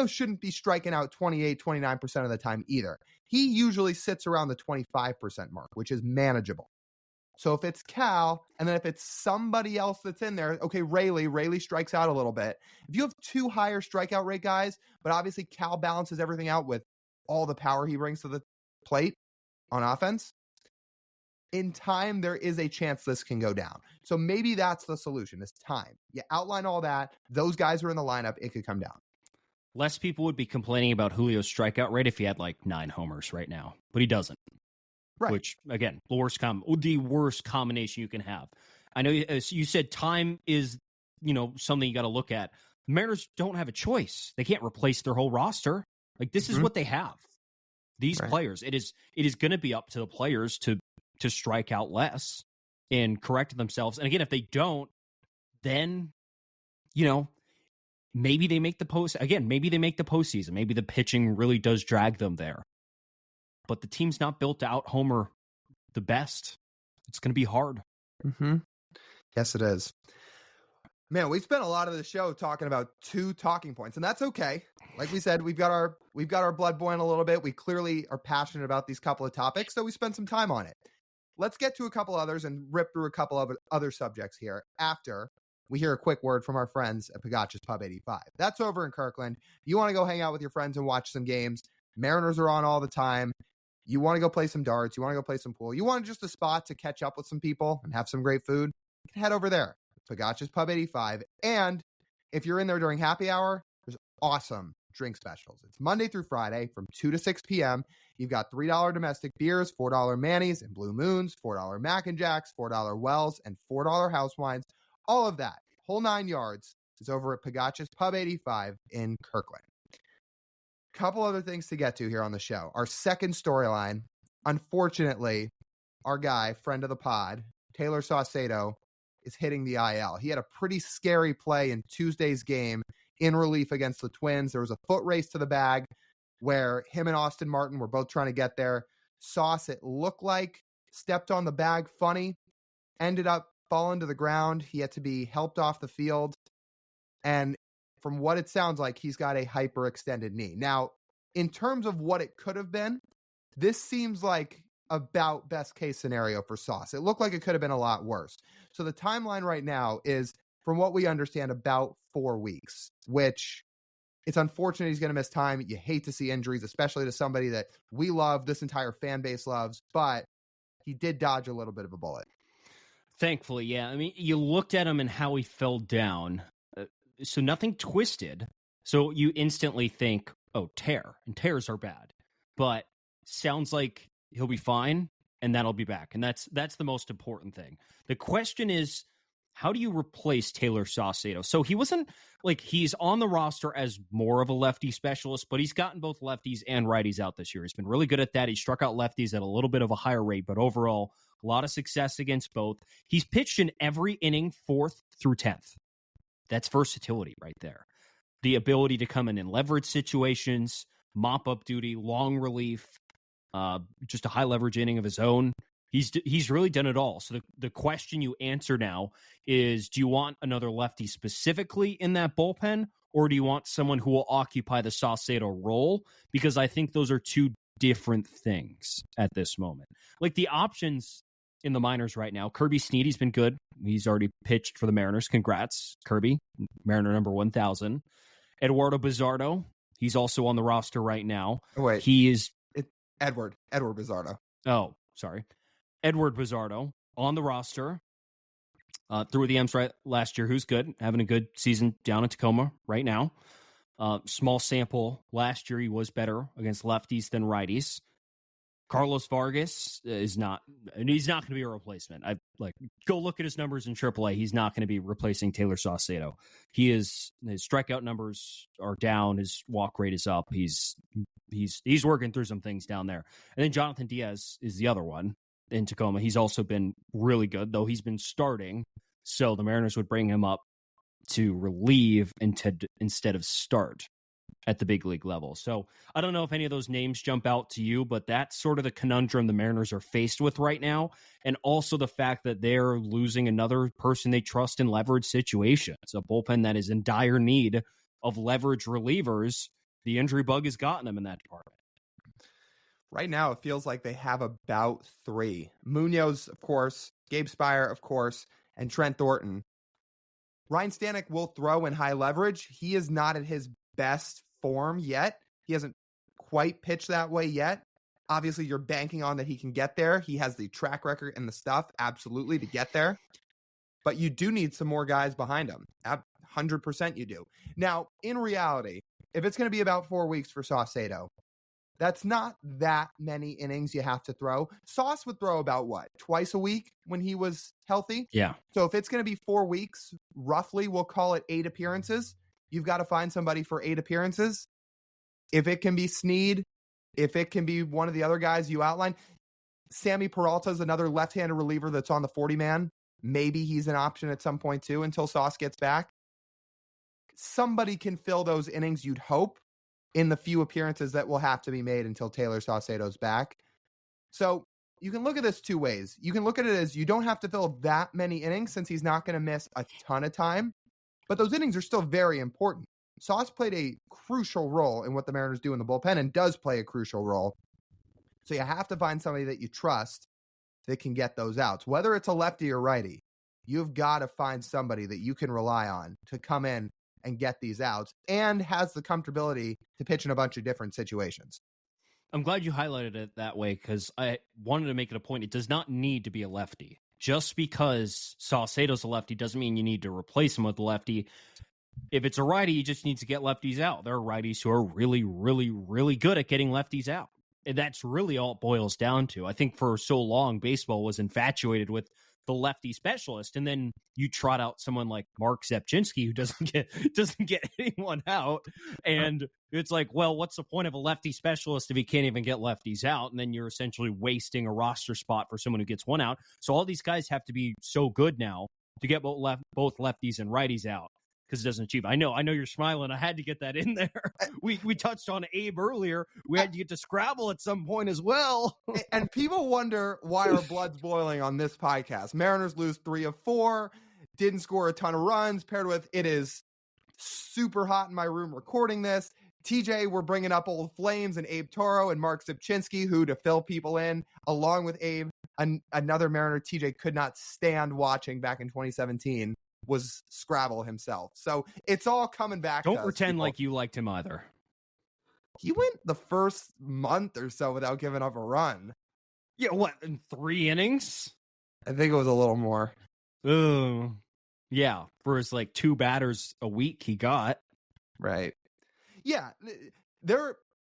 shouldn't be striking out 28, 29% of the time either. He usually sits around the 25% mark, which is manageable. So if it's Cal, and then if it's somebody else that's in there, okay, Rayleigh strikes out a little bit. If you have 2 higher strikeout rate guys, but obviously Cal balances everything out with all the power he brings to the plate on offense, in time, there is a chance this can go down. So maybe that's the solution, is time. You outline all that. Those guys are in the lineup. It could come down. Less people would be complaining about Julio's strikeout rate if he had like 9 homers right now, but he doesn't. Right. Which, again, the worst combination you can have. I know you said time is, something you got to look at. The Mariners don't have a choice. They can't replace their whole roster. Like, this is what they have. These players. It is going to be up to the players to strike out less and correct themselves. And again, if they don't, then, maybe they make the postseason. Maybe the pitching really does drag them there. But the team's not built to out-homer the best. It's going to be hard. Mm-hmm. Yes, it is. Man, we spent a lot of the show talking about 2 talking points, and that's okay. Like we said, we've got our blood boiling a little bit. We clearly are passionate about these couple of topics, so we spent some time on it. Let's get to a couple others and rip through a couple of other subjects here after we hear a quick word from our friends at Pagach's Pub 85. That's over in Kirkland. You want to go hang out with your friends and watch some games. Mariners are on all the time. You want to go play some darts. You want to go play some pool. You want just a spot to catch up with some people and have some great food. You can head over there. Pagach's Pub 85. And if you're in there during happy hour, there's awesome drink specials. It's Monday through Friday from 2 to 6 p.m. You've got $3 domestic beers, $4 Manny's and Blue Moons, $4 Mac and Jacks, $4 Wells, and $4 house wines. All of that, whole 9 yards, is over at Pagach's Pub 85 in Kirkland. Couple other things to get to here on the show. Our second storyline, unfortunately, our guy, friend of the pod, Tayler Saucedo, is hitting the IL. He had a pretty scary play in Tuesday's game in relief against the Twins. There was a foot race to the bag where him and Austin Martin were both trying to get there. Sauce, it looked like, stepped on the bag funny, ended up falling to the ground. He had to be helped off the field. And from what it sounds like, he's got a hyperextended knee. Now, in terms of what it could have been, this seems like about best case scenario for Sauce. It looked like it could have been a lot worse. So the timeline right now is, from what we understand, about 4 weeks, which it's unfortunate he's going to miss time. You hate to see injuries, especially to somebody that we love, this entire fan base loves, but he did dodge a little bit of a bullet. Thankfully, yeah. I mean, you looked at him and how he fell down. So nothing twisted. So you instantly think, oh, tear. And tears are bad. But sounds like he'll be fine, and that'll be back. And that's the most important thing. The question is, how do you replace Tayler Saucedo? So he wasn't like, he's on the roster as more of a lefty specialist, but he's gotten both lefties and righties out this year. He's been really good at that. He struck out lefties at a little bit of a higher rate, but overall, a lot of success against both. He's pitched in every inning, 4th through 10th. That's versatility right there. The ability to come in leverage situations, mop-up duty, long relief, just a high-leverage inning of his own. He's really done it all. So the question you answer now is, do you want another lefty specifically in that bullpen, or do you want someone who will occupy the Saucedo role? Because I think those are two different things at this moment. Like the options in the minors right now, Kirby Sneady's been good. He's already pitched for the Mariners. Congrats, Kirby, Mariner number 1,000. Eduardo Bizzardo, he's also on the roster right now. Oh, wait, he is Edward Bizzardo. Oh, sorry. Edward Bizzardo on the roster through the M's right last year, who's good, having a good season down in Tacoma right now. Small sample last year, he was better against lefties than righties. Carlos Vargas is not, and he's not going to be a replacement. Go look at his numbers in AAA. He's not going to be replacing Tayler Saucedo. His strikeout numbers are down. His walk rate is up. He's working through some things down there. And then Jonathan Diaz is the other one in Tacoma. He's also been really good, though he's been starting. So the Mariners would bring him up to relieve instead of start at the big league level. So I don't know if any of those names jump out to you, but that's sort of the conundrum the Mariners are faced with right now. And also the fact that they're losing another person they trust in leverage situations. A bullpen that is in dire need of leverage relievers. The injury bug has gotten them in that department. Right now, it feels like they have about 3. Munoz, of course, Gabe Spire, of course, and Trent Thornton. Ryan Stanek will throw in high leverage. He is not at his best form yet. He hasn't quite pitched that way yet. Obviously, you're banking on that he can get there. He has the track record and the stuff, absolutely, to get there. But you do need some more guys behind him. 100% you do. Now, in reality, if it's going to be about 4 weeks for Saucedo, that's not that many innings you have to throw. Sauce would throw about, twice a week when he was healthy? Yeah. So if it's going to be 4 weeks, roughly, we'll call it 8 appearances. You've got to find somebody for 8 appearances. If it can be Snead, if it can be one of the other guys you outlined, Sammy Peralta is another left-handed reliever that's on the 40-man. Maybe he's an option at some point too until Sauce gets back. Somebody can fill those innings, you'd hope, in the few appearances that will have to be made until Tayler Saucedo's back. So you can look at this 2 ways. You can look at it as you don't have to fill that many innings since he's not going to miss a ton of time, but those innings are still very important. Sauce played a crucial role in what the Mariners do in the bullpen and does play a crucial role. So you have to find somebody that you trust that can get those outs. Whether it's a lefty or righty, you've got to find somebody that you can rely on to come in and get these outs and has the comfortability to pitch in a bunch of different situations. I'm glad you highlighted it that way because I wanted to make it a point. It does not need to be a lefty. Just because Saucedo's a lefty doesn't mean you need to replace him with a lefty. If it's a righty, you just need to get lefties out. There are righties who are really, really, really good at getting lefties out. And that's really all it boils down to. I think for so long, baseball was infatuated with the lefty specialist, and then you trot out someone like Mark Zepchinski who doesn't get anyone out, and it's like, well, what's the point of a lefty specialist if he can't even get lefties out? And then you're essentially wasting a roster spot for someone who gets one out. So all these guys have to be so good now to get both lefties and righties out because it doesn't achieve. I know you're smiling. I had to get that in there. We touched on Abe earlier. We had to get to Scrabble at some point as well. And people wonder why our blood's boiling on this podcast. Mariners lose 3 of 4, didn't score a ton of runs, paired with it is super hot in my room recording this. TJ, we're bringing up old flames and Abe Toro and Mark Zipchinski, who to fill people in, along with Abe, another Mariner TJ could not stand watching back in 2017 was Scrabble himself. So it's all coming back. Don't pretend like you liked him either. He went the first month or so without giving up a run. Yeah, what, in 3 innings? I think it was a little more. Oh, yeah, for his 2 batters a week he got. Right. Yeah,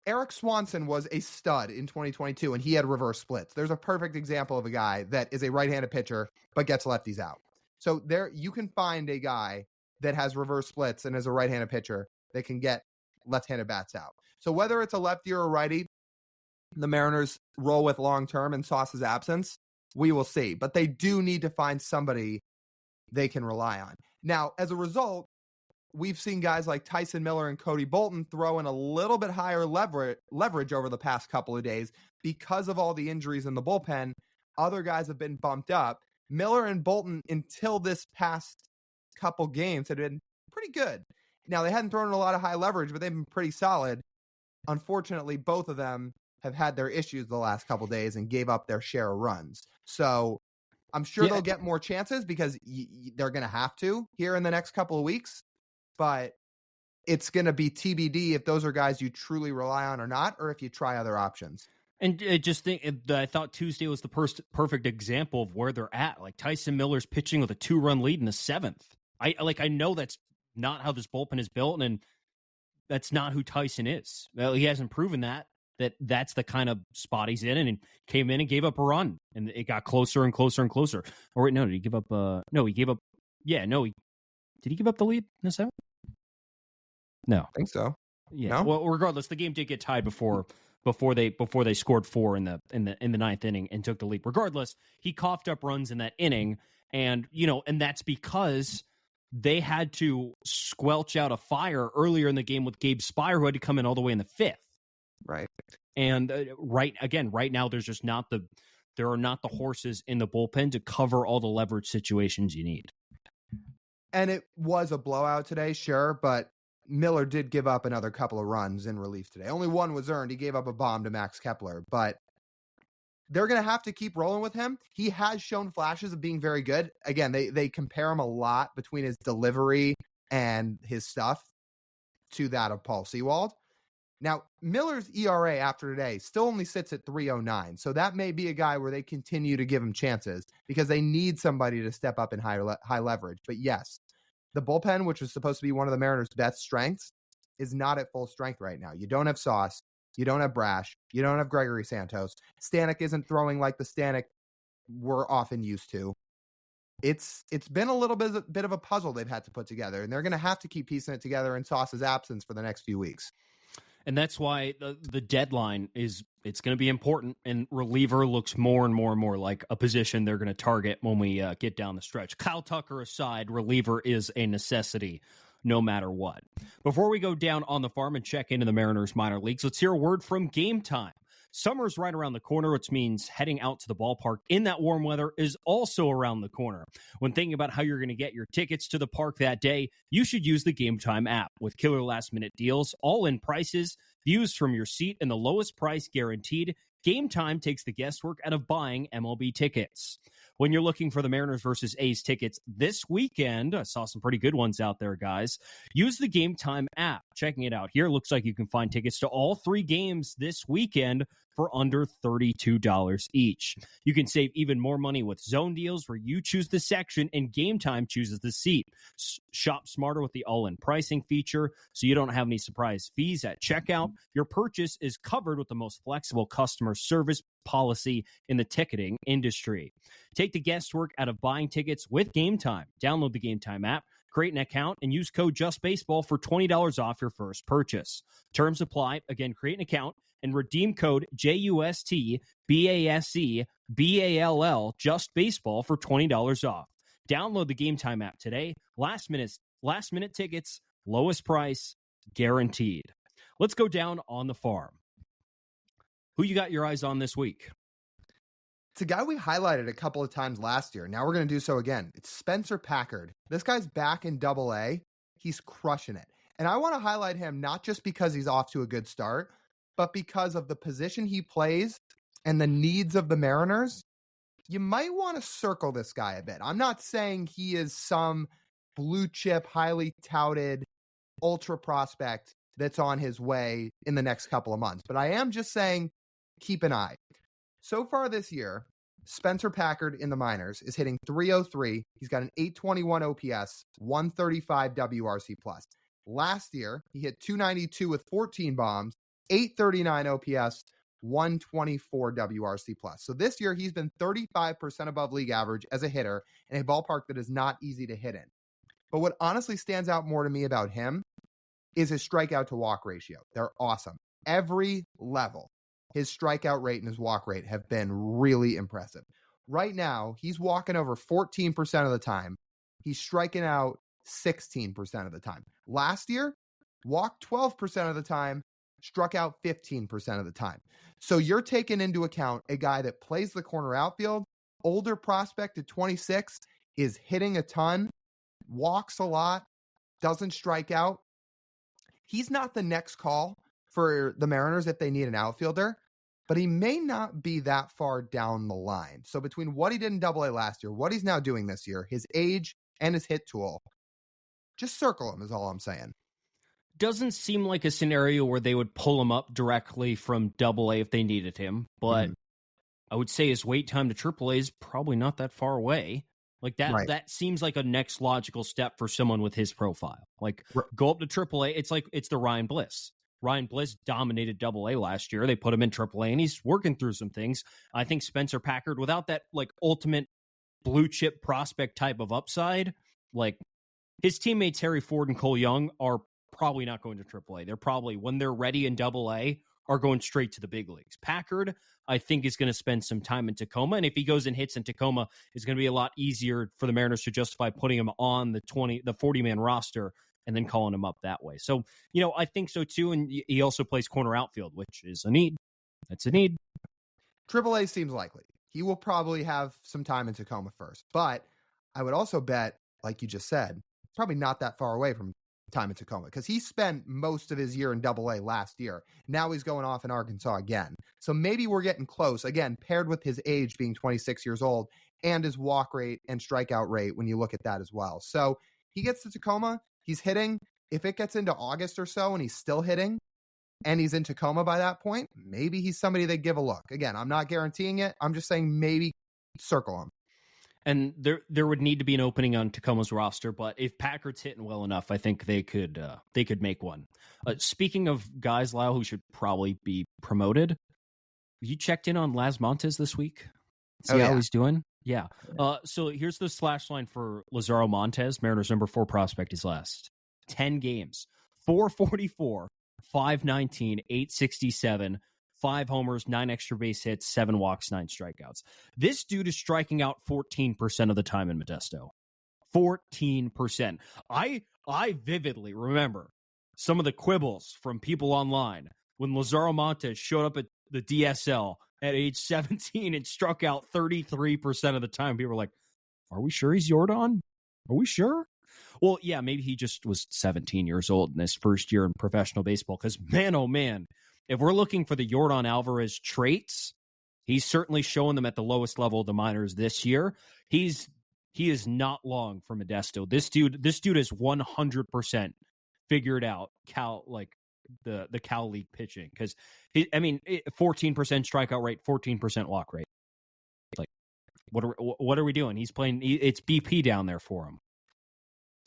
Eric Swanson was a stud in 2022, and he had reverse splits. There's a perfect example of a guy that is a right-handed pitcher but gets lefties out. So there, you can find a guy that has reverse splits and is a right-handed pitcher that can get left-handed bats out. So whether it's a lefty or a righty, the Mariners roll with long-term in Sauce's absence. We will see, but they do need to find somebody they can rely on. Now, as a result, we've seen guys like Tyson Miller and Cody Bolton throw in a little bit higher leverage over the past couple of days because of all the injuries in the bullpen. Other guys have been bumped up. Miller and Bolton, until this past couple games, had been pretty good. Now, they hadn't thrown in a lot of high leverage, but they've been pretty solid. Unfortunately, both of them have had their issues the last couple of days and gave up their share of runs. So I'm sure they'll get more chances because they're going to have to here in the next couple of weeks. But it's going to be TBD if those are guys you truly rely on or not, or if you try other options. And I thought Tuesday was the perfect example of where they're at. Like Tyson Miller's pitching with a 2-run lead in the 7th. I know that's not how this bullpen is built, and that's not who Tyson is. Well, he hasn't proven that's the kind of spot he's in, and he came in and gave up a run, and it got closer and closer and closer. Or wait, no, did he give up? No, he gave up. Yeah, no, did he give up the lead in the 7th? No, I think so. Yeah. No? Well, regardless, the game did get tied before they scored 4 in the 9th inning and took the lead. Regardless, he coughed up runs in that inning, and that's because they had to squelch out a fire earlier in the game with Gabe Spire, who had to come in all the way in the 5th. Right. And right now, there are not the horses in the bullpen to cover all the leverage situations you need. And it was a blowout today, sure, but Miller did give up another couple of runs in relief today. Only one was earned. He gave up a bomb to Max Kepler, but they're going to have to keep rolling with him. He has shown flashes of being very good. Again, they compare him a lot between his delivery and his stuff to that of Paul Sewald. Now, Miller's ERA after today still only sits at 3.09, so that may be a guy where they continue to give him chances because they need somebody to step up in high leverage. But yes, the bullpen, which was supposed to be one of the Mariners' best strengths, is not at full strength right now. You don't have Sauce. You don't have Brash. You don't have Gregory Santos. Stanek isn't throwing like the Stanek we're often used to. It's been a little bit of a puzzle they've had to put together, and they're going to have to keep piecing it together in Sauce's absence for the next few weeks. And that's why the deadline it's going to be important, and reliever looks more and more and more like a position they're going to target when we get down the stretch. Kyle Tucker aside, reliever is a necessity no matter what. Before we go down on the farm and check into the Mariners minor leagues, let's hear a word from Game Time. Summer's right around the corner, which means heading out to the ballpark in that warm weather is also around the corner. When thinking about how you're going to get your tickets to the park that day, you should use the Game Time app. With killer last-minute deals, all-in prices, views from your seat, and the lowest price guaranteed, Game Time takes the guesswork out of buying MLB tickets. When you're looking for the Mariners versus A's tickets this weekend, I saw some pretty good ones out there, guys. Use the Game Time app. Checking it out here, looks like you can find tickets to all 3 games this weekend for under $32 each. You can save even more money with zone deals where you choose the section and Game Time chooses the seat. Shop smarter with the all-in pricing feature so you don't have any surprise fees at checkout. Your purchase is covered with the most flexible customer service policy in the ticketing industry. Take the guesswork out of buying tickets with Game Time. Download the Game Time app, create an account, and use code JUSTBASEBALL for $20 off your first purchase. Terms apply. Again, create an account and redeem code JUSTBASEBALL, JUSTBASEBALL for $20 off. Download the Game Time app today. Last minute tickets, lowest price, guaranteed. Let's go down on the farm. Who you got your eyes on this week? It's a guy we highlighted a couple of times last year. Now we're going to do so again. It's Spencer Packard. This guy's back in Double-A. He's crushing it. And I want to highlight him not just because he's off to a good start, but because of the position he plays and the needs of the Mariners. You might want to circle this guy a bit. I'm not saying he is some blue chip, highly touted ultra prospect that's on his way in the next couple of months, but I am just saying keep an eye. So far this year, Spencer Packard in the minors is hitting .303. He's got an .821 OPS, 135 WRC+. Last year, he hit .292 with 14 bombs, .839 OPS, 124 WRC+. So this year, he's been 35% above league average as a hitter in a ballpark that is not easy to hit in. But what honestly stands out more to me about him is his strikeout to walk ratio. They're awesome. Every level, his strikeout rate and his walk rate have been really impressive. Right now, he's walking over 14% of the time. He's striking out 16% of the time. Last year, walked 12% of the time, struck out 15% of the time. So you're taking into account a guy that plays the corner outfield, older prospect at 26, is hitting a ton, walks a lot, doesn't strike out. He's not the next call for the Mariners if they need an outfielder, but he may not be that far down the line. So between what he did in Double-A last year, what he's now doing this year, his age and his hit tool, just circle him is all I'm saying. Doesn't seem like a scenario where they would pull him up directly from Double-A if they needed him, but I would say his wait time to Triple-A is probably not that far away. Like that, that seems like a next logical step for someone with his profile. Like go up to Triple-A. It's like it's the Ryan Bliss. Ryan Bliss dominated Double-A last year. They put him in Triple-A, and he's working through some things. I think Spencer Packard, without that like ultimate blue chip prospect type of upside, like his teammates Harry Ford and Cole Young are probably not going to Triple-A. They're probably, when they're ready in Double-A, are going straight to the big leagues. Packard, I think, is going to spend some time in Tacoma, and if he goes and hits in Tacoma, it's going to be a lot easier for the Mariners to justify putting him on the 40-man roster and then calling him up that way. So, you know, I think so too, and he also plays corner outfield, which is a need. That's a need. Triple-A seems likely. He will probably have some time in Tacoma first, but I would also bet, like you just said, probably not that far away from time in Tacoma, because he spent most of his year in Double-A last year. Now he's going off in Arkansas again. So maybe we're getting close, again, paired with his age being 26 years old and his walk rate and strikeout rate when you look at that as well. So he gets to Tacoma, he's hitting. If it gets into August or so and he's still hitting and he's in Tacoma by that point, maybe he's somebody they give a look. Again, I'm not guaranteeing it. I'm just saying maybe circle him. And there would need to be an opening on Tacoma's roster, but if Packard's hitting well enough, I think they could make one. Speaking of guys, Lyle, who should probably be promoted, you checked in on Laz Montes this week? See how he's doing? Yeah. So here's the slash line for Lazaro Montes, Mariners number 4 prospect, his last 10 games: 444, 519, 867. 5 homers, 9 extra base hits, 7 walks, 9 strikeouts. This dude is striking out 14% of the time in Modesto. 14%. I vividly remember some of the quibbles from people online when Lazaro Montes showed up at the DSL at age 17 and struck out 33% of the time. People were like, are we sure he's Yordan? Are we sure? Well, yeah, maybe he just was 17 years old in his first year in professional baseball, because man, oh man, if we're looking for the Yordan Alvarez traits, he's certainly showing them at the lowest level of the minors this year. He is not long for Modesto. This dude is 100% figured out the Cal League pitching, because 14% strikeout rate, 14% walk rate. Like, what are we doing? He's playing. It's BP down there for him.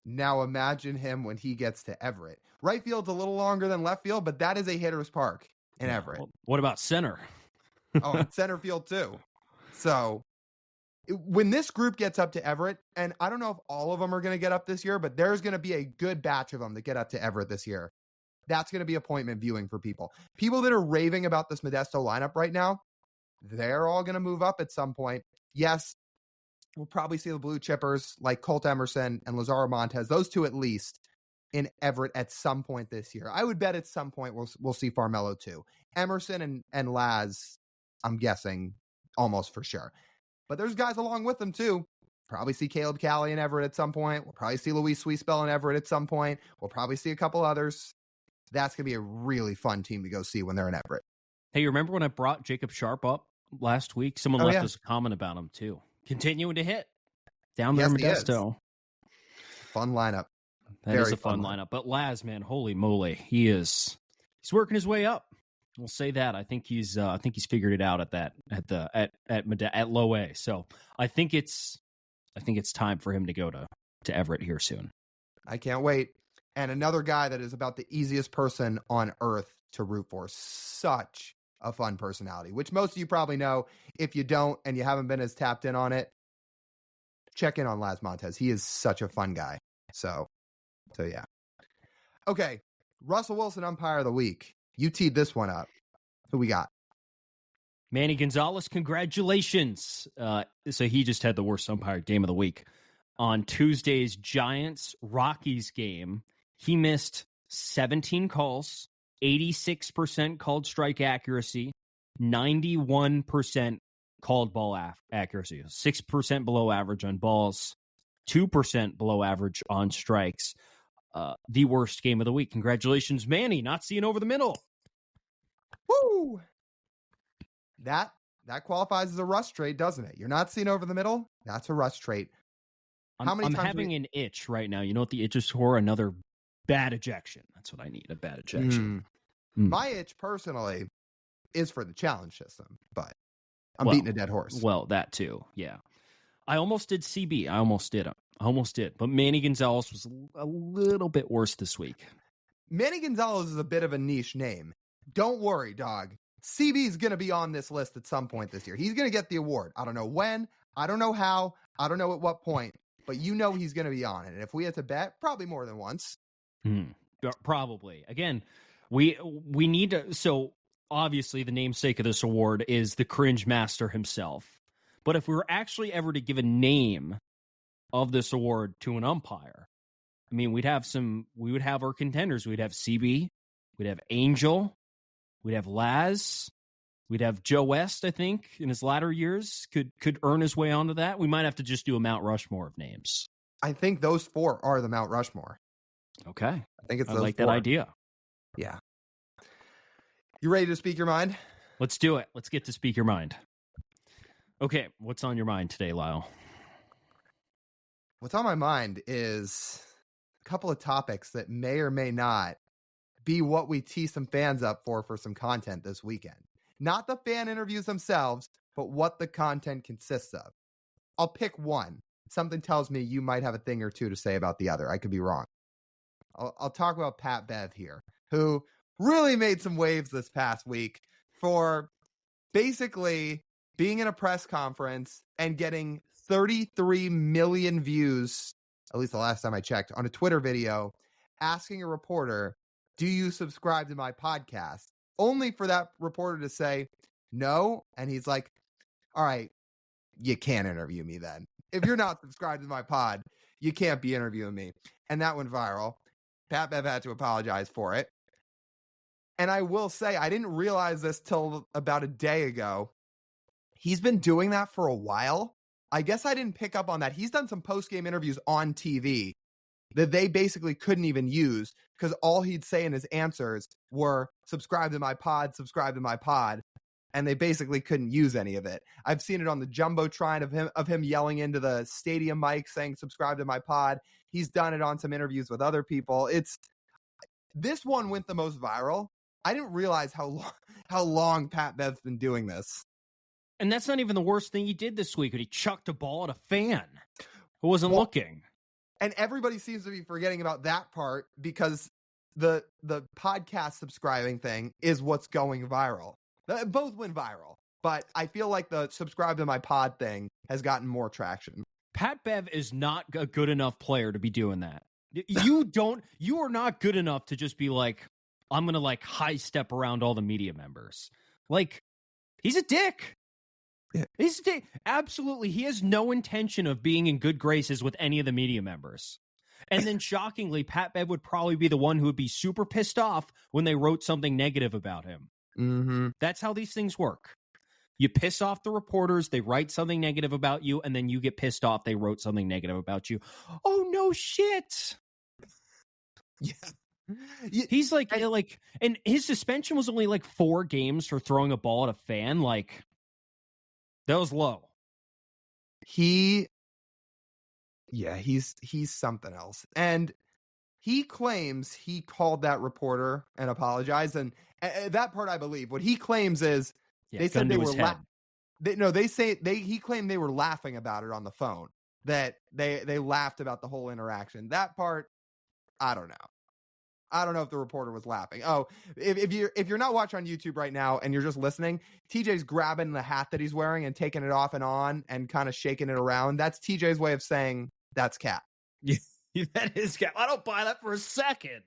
Now imagine him when he gets to Everett. Right field's a little longer than left field, but that is a hitter's park in Everett. What about center? And center field too. So when this group gets up to Everett, and I don't know if all of them are going to get up this year, but there's going to be a good batch of them that get up to Everett this year. That's going to be appointment viewing for people. People that are raving about this Modesto lineup right now, they're all going to move up at some point. Yes, we'll probably see the blue chippers like Colt Emerson and Lazaro Montes, those two at least, in Everett at some point this year. I would bet at some point we'll see Farmelo too. Emerson and Laz, I'm guessing almost for sure. But there's guys along with them too. probably see Caleb Cali in Everett at some point. We'll probably see Luis Sweespel in Everett at some point. We'll probably see a couple others. That's going to be a really fun team to go see when they're in Everett. Hey, you remember when I brought Jacob Sharp up last week? Someone left us a comment about him, too. Continuing to hit down there in Modesto. Fun lineup. That is a fun lineup. But Laz, man, holy moly, he's working his way up. We'll say that. I think he's figured it out at low A. So I think it's time for him to go to Everett here soon. I can't wait. And another guy that is about the easiest person on earth to root for. Such a fun personality, which most of you probably know. If you don't and you haven't been as tapped in on it, check in on Laz Montez. He is such a fun guy. So yeah. Okay. Russell Wilson Umpire of the Week. You teed this one up. Who we got? Manny Gonzalez, congratulations. So he just had the worst umpire game of the week. On Tuesday's Giants-Rockies game, he missed 17 calls, 86% called strike accuracy, 91% called ball accuracy, 6% below average on balls, 2% below average on strikes. The worst game of the week. Congratulations, Manny. Not seeing over the middle. Woo! That qualifies as a rust trait, doesn't it? You're not seeing over the middle. That's a rust trait. I'm having an itch right now. You know what the itch is for? Another bad ejection. That's what I need. A bad ejection. My itch personally is for the challenge system, but I'm beating a dead horse. Well, that too. Yeah. I almost did CB. I almost did. But Manny Gonzalez was a little bit worse this week. Manny Gonzalez is a bit of a niche name. Don't worry, dog. CB is going to be on this list at some point this year. He's going to get the award. I don't know when. I don't know how. I don't know at what point. But you know he's going to be on it. And if we had to bet, probably more than once. Probably. Again, we need to. So obviously the namesake of this award is the cringe master himself. But if we were actually ever to give a name of this award to an umpire, I mean, we would have our contenders. We'd have CB, we'd have Angel, we'd have Laz, we'd have Joe West, I think, in his latter years could earn his way onto that. We might have to just do a Mount Rushmore of names. I think those four are the Mount Rushmore. Okay. I think it's I those like four. that idea. Yeah. You ready to speak your mind? Let's do it. Let's get to speak your mind. Okay, what's on your mind today, Lyle? What's on my mind is a couple of topics that may or may not be what we tee some fans up for some content this weekend. Not the fan interviews themselves, but what the content consists of. I'll pick one. Something tells me you might have a thing or two to say about the other. I could be wrong. I'll talk about Pat Bev here, who really made some waves this past week for basically being in a press conference and getting 33 million views, at least the last time I checked, on a Twitter video asking a reporter, do you subscribe to my podcast? Only for that reporter to say no. And he's like, all right, you can't interview me then. If you're not subscribed to my pod, you can't be interviewing me. And that went viral. Pat Bev had to apologize for it. And I will say, I didn't realize this till about a day ago. He's been doing that for a while. I guess I didn't pick up on that. He's done some post-game interviews on TV that they basically couldn't even use because all he'd say in his answers were subscribe to my pod, and they basically couldn't use any of it. I've seen it on the Jumbotron of him yelling into the stadium mic saying subscribe to my pod. He's done it on some interviews with other people. This one went the most viral. I didn't realize how long Pat Bev's been doing this. And that's not even the worst thing he did this week. He chucked a ball at a fan who wasn't looking. And everybody seems to be forgetting about that part because the podcast subscribing thing is what's going viral. Both went viral, but I feel like the subscribe to my pod thing has gotten more traction. Pat Bev is not a good enough player to be doing that. You are not good enough to just be like, I'm going to high step around all the media members. He's a dick. Yeah. He's a dick. Absolutely. He has no intention of being in good graces with any of the media members. And then shockingly, Pat Bev would probably be the one who would be super pissed off when they wrote something negative about him. Mm-hmm. That's how these things work. You piss off the reporters, they write something negative about you, and then you get pissed off they wrote something negative about you. Oh, no shit. Yeah. He's like, and his suspension was only like 4 games for throwing a ball at a fan. Like, that was low. He's something else. And he claims he called that reporter and apologized. And that part I believe. What he claims is they said they were he claimed they were laughing about it on the phone. That they laughed about the whole interaction. That part, I don't know. I don't know if the reporter was laughing. Oh, if you're not watching on YouTube right now and you're just listening, TJ's grabbing the hat that he's wearing and taking it off and on and kind of shaking it around. That's TJ's way of saying that's Cap. That is Cap. I don't buy that for a second.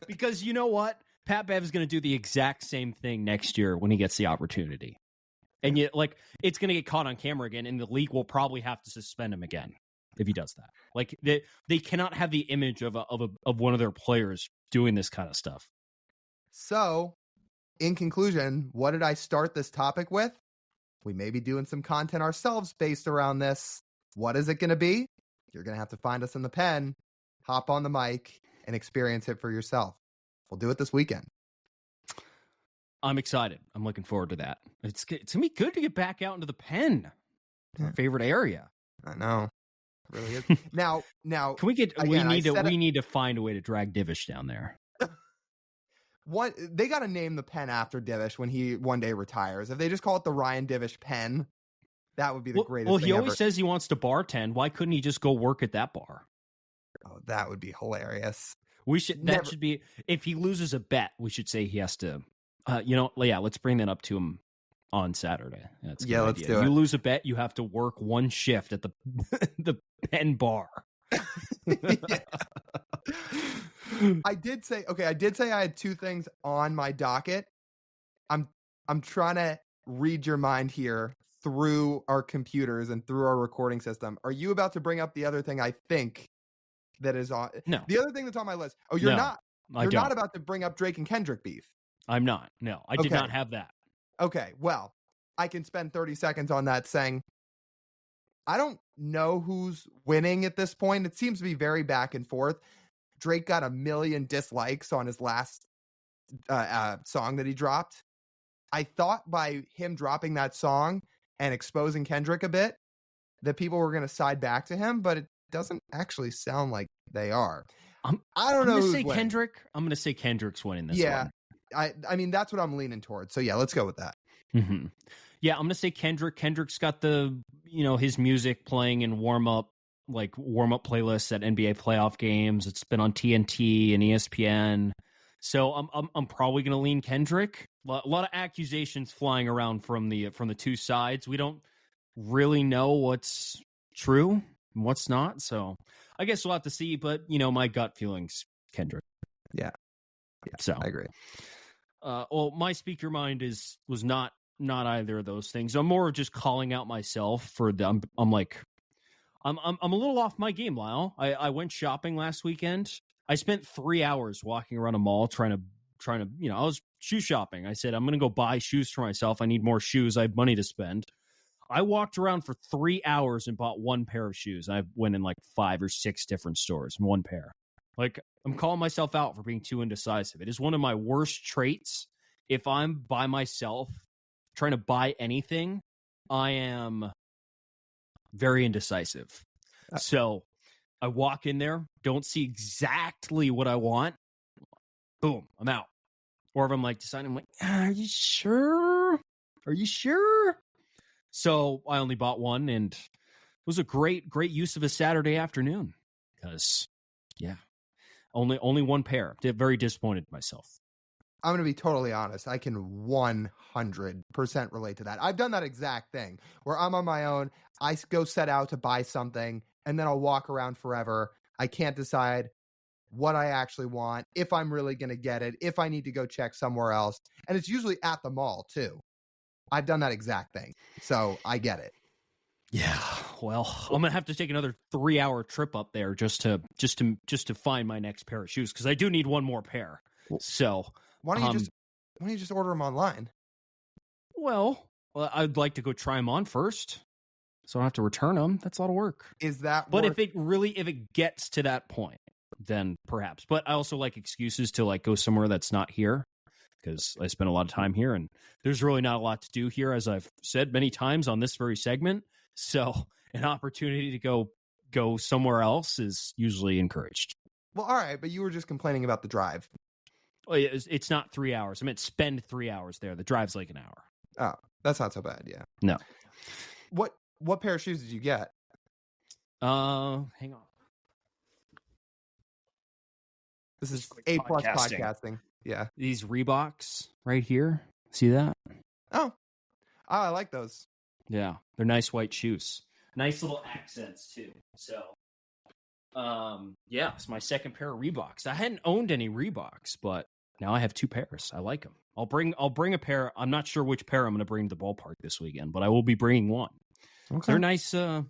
Because you know what? Pat Bev is going to do the exact same thing next year when he gets the opportunity. And yet, like, it's going to get caught on camera again, and the league will probably have to suspend him again if he does that. Like, they cannot have the image of one of their players doing this kind of stuff. So, in conclusion, what did I start this topic with? We may be doing some content ourselves based around this. What is it going to be? You're going to have to find us in the pen, hop on the mic, and experience it for yourself. We'll do it this weekend. I'm excited. I'm looking forward to that. It's going to be good to get back out into the pen. It's our favorite area. I know. It really is. Now, can we get? Again, we need to find a way to drag Divish down there. They got to name the pen after Divish when he one day retires. If they just call it the Ryan Divish pen, that would be the greatest. Well, he thing always ever. says he wants to bartend. Why couldn't he just go work at that bar? Oh, that would be hilarious. We should. That should be. If he loses a bet, we should say he has to. Let's bring that up to him on Saturday. That's a good let's idea. do it. You lose a bet, you have to work one shift at the the pen bar. I did say I had 2 things on my docket. I'm trying to read your mind here through our computers and through our recording system. Are you about to bring up the other thing I think that is on? No. The other thing that's on my list. Oh, you're not. You're not about to bring up Drake and Kendrick beef. I'm not. No, I did not have that. Okay, well, I can spend 30 seconds on that saying I don't know who's winning at this point. It seems to be very back and forth. Drake got 1 million dislikes on his last song that he dropped. I thought by him dropping that song and exposing Kendrick a bit that people were going to side back to him, but it doesn't actually sound like they are. I don't know. I'm going to say Kendrick. I'm going to say Kendrick's winning this one. I mean, that's what I'm leaning towards. So, yeah, let's go with that. Mm-hmm. Yeah, I'm going to say Kendrick. Kendrick's got the, his music playing in warm-up playlists at NBA playoff games. It's been on TNT and ESPN. So I'm probably going to lean Kendrick. A lot of accusations flying around from the 2 sides. We don't really know what's true and what's not. So I guess we'll have to see. But, my gut feeling's Kendrick. Yeah. So I agree. My speak your mind was not either of those things. I'm more just calling out myself for the. I'm a little off my game, Lyle. I went shopping last weekend. I spent 3 hours walking around a mall trying to. I was shoe shopping. I said I'm going to go buy shoes for myself. I need more shoes. I have money to spend. I walked around for 3 hours and bought 1 pair of shoes. I went in like 5 or 6 different stores in 1 pair. Like, I'm calling myself out for being too indecisive. It is one of my worst traits. If I'm by myself trying to buy anything, I am very indecisive. So I walk in there, don't see exactly what I want. Boom, I'm out. Or if I'm like deciding, I'm like, are you sure? Are you sure? So I only bought 1, and it was a great use of a Saturday afternoon. Because, yeah. Only 1 pair. Very disappointed in myself. I'm going to be totally honest. I can 100% relate to that. I've done that exact thing where I'm on my own. I go set out to buy something and then I'll walk around forever. I can't decide what I actually want, if I'm really going to get it, if I need to go check somewhere else. And it's usually at the mall too. I've done that exact thing. So I get it. Yeah, well, I'm gonna have to take another 3-hour trip up there just to find my next pair of shoes because I do need 1 more pair. So why don't you just order them online? Well, Well, I'd like to go try them on first, so I don't have to return them. That's a lot of work. Is that But worth- if it gets to that point, then perhaps. But I also like excuses to like go somewhere that's not here, because I spend a lot of time here and there's really not a lot to do here, as I've said many times on this very segment. So an opportunity to go somewhere else is usually encouraged. Well, all right, but you were just complaining about the drive. Well, it's not 3 hours. I mean, spend 3 hours there. The drive's like an hour. Oh, that's not so bad. Yeah. No. What pair of shoes did you get? Hang on. This is Quick A+ podcasting. podcasting. Yeah. These Reeboks right here. See that? Oh, I like those. Yeah, they're nice white shoes. Nice little accents too. So, yeah, it's my second pair of Reeboks. I hadn't owned any Reeboks, but now I have 2 pairs. I like them. I'll bring a pair. I'm not sure which pair I'm going to bring to the ballpark this weekend, but I will be bringing one. Okay. They're nice. I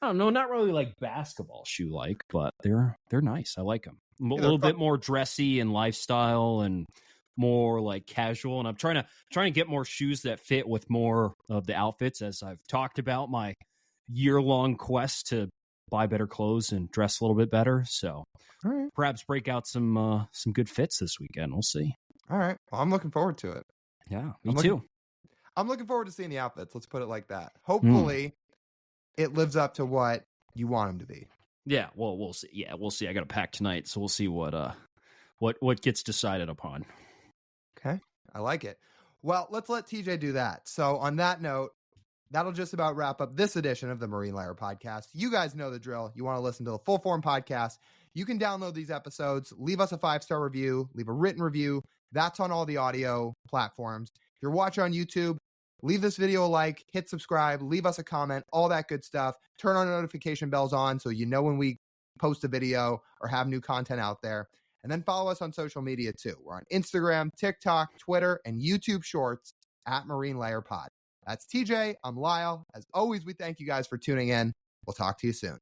don't know, not really like basketball shoe like, but they're nice. I like them. A little bit more dressy and lifestyle and more like casual. And I'm trying to get more shoes that fit with more of the outfits, as I've talked about my year-long quest to buy better clothes and dress a little bit better. So All right. perhaps break out some good fits this weekend. We'll see. All right. Well, I'm looking forward to it. Yeah, me too. I'm looking forward to seeing the outfits. Let's put it like that. Hopefully it lives up to what you want them to be. Yeah, well, we'll see. Yeah, we'll see. I got to pack tonight, so we'll see what gets decided upon. Okay. I like it. Well, let's let TJ do that. So on that note, that'll just about wrap up this edition of the Marine Layer podcast. You guys know the drill. You want to listen to the full form podcast. You can download these episodes, leave us a 5-star review, leave a written review. That's on all the audio platforms. If you're watching on YouTube, leave this video a like, hit subscribe, leave us a comment, all that good stuff. Turn our notification bells on so you know when we post a video or have new content out there. And then follow us on social media too. We're on Instagram, TikTok, Twitter, and YouTube Shorts at Marine Layer Pod. That's TJ. I'm Lyle. As always, we thank you guys for tuning in. We'll talk to you soon.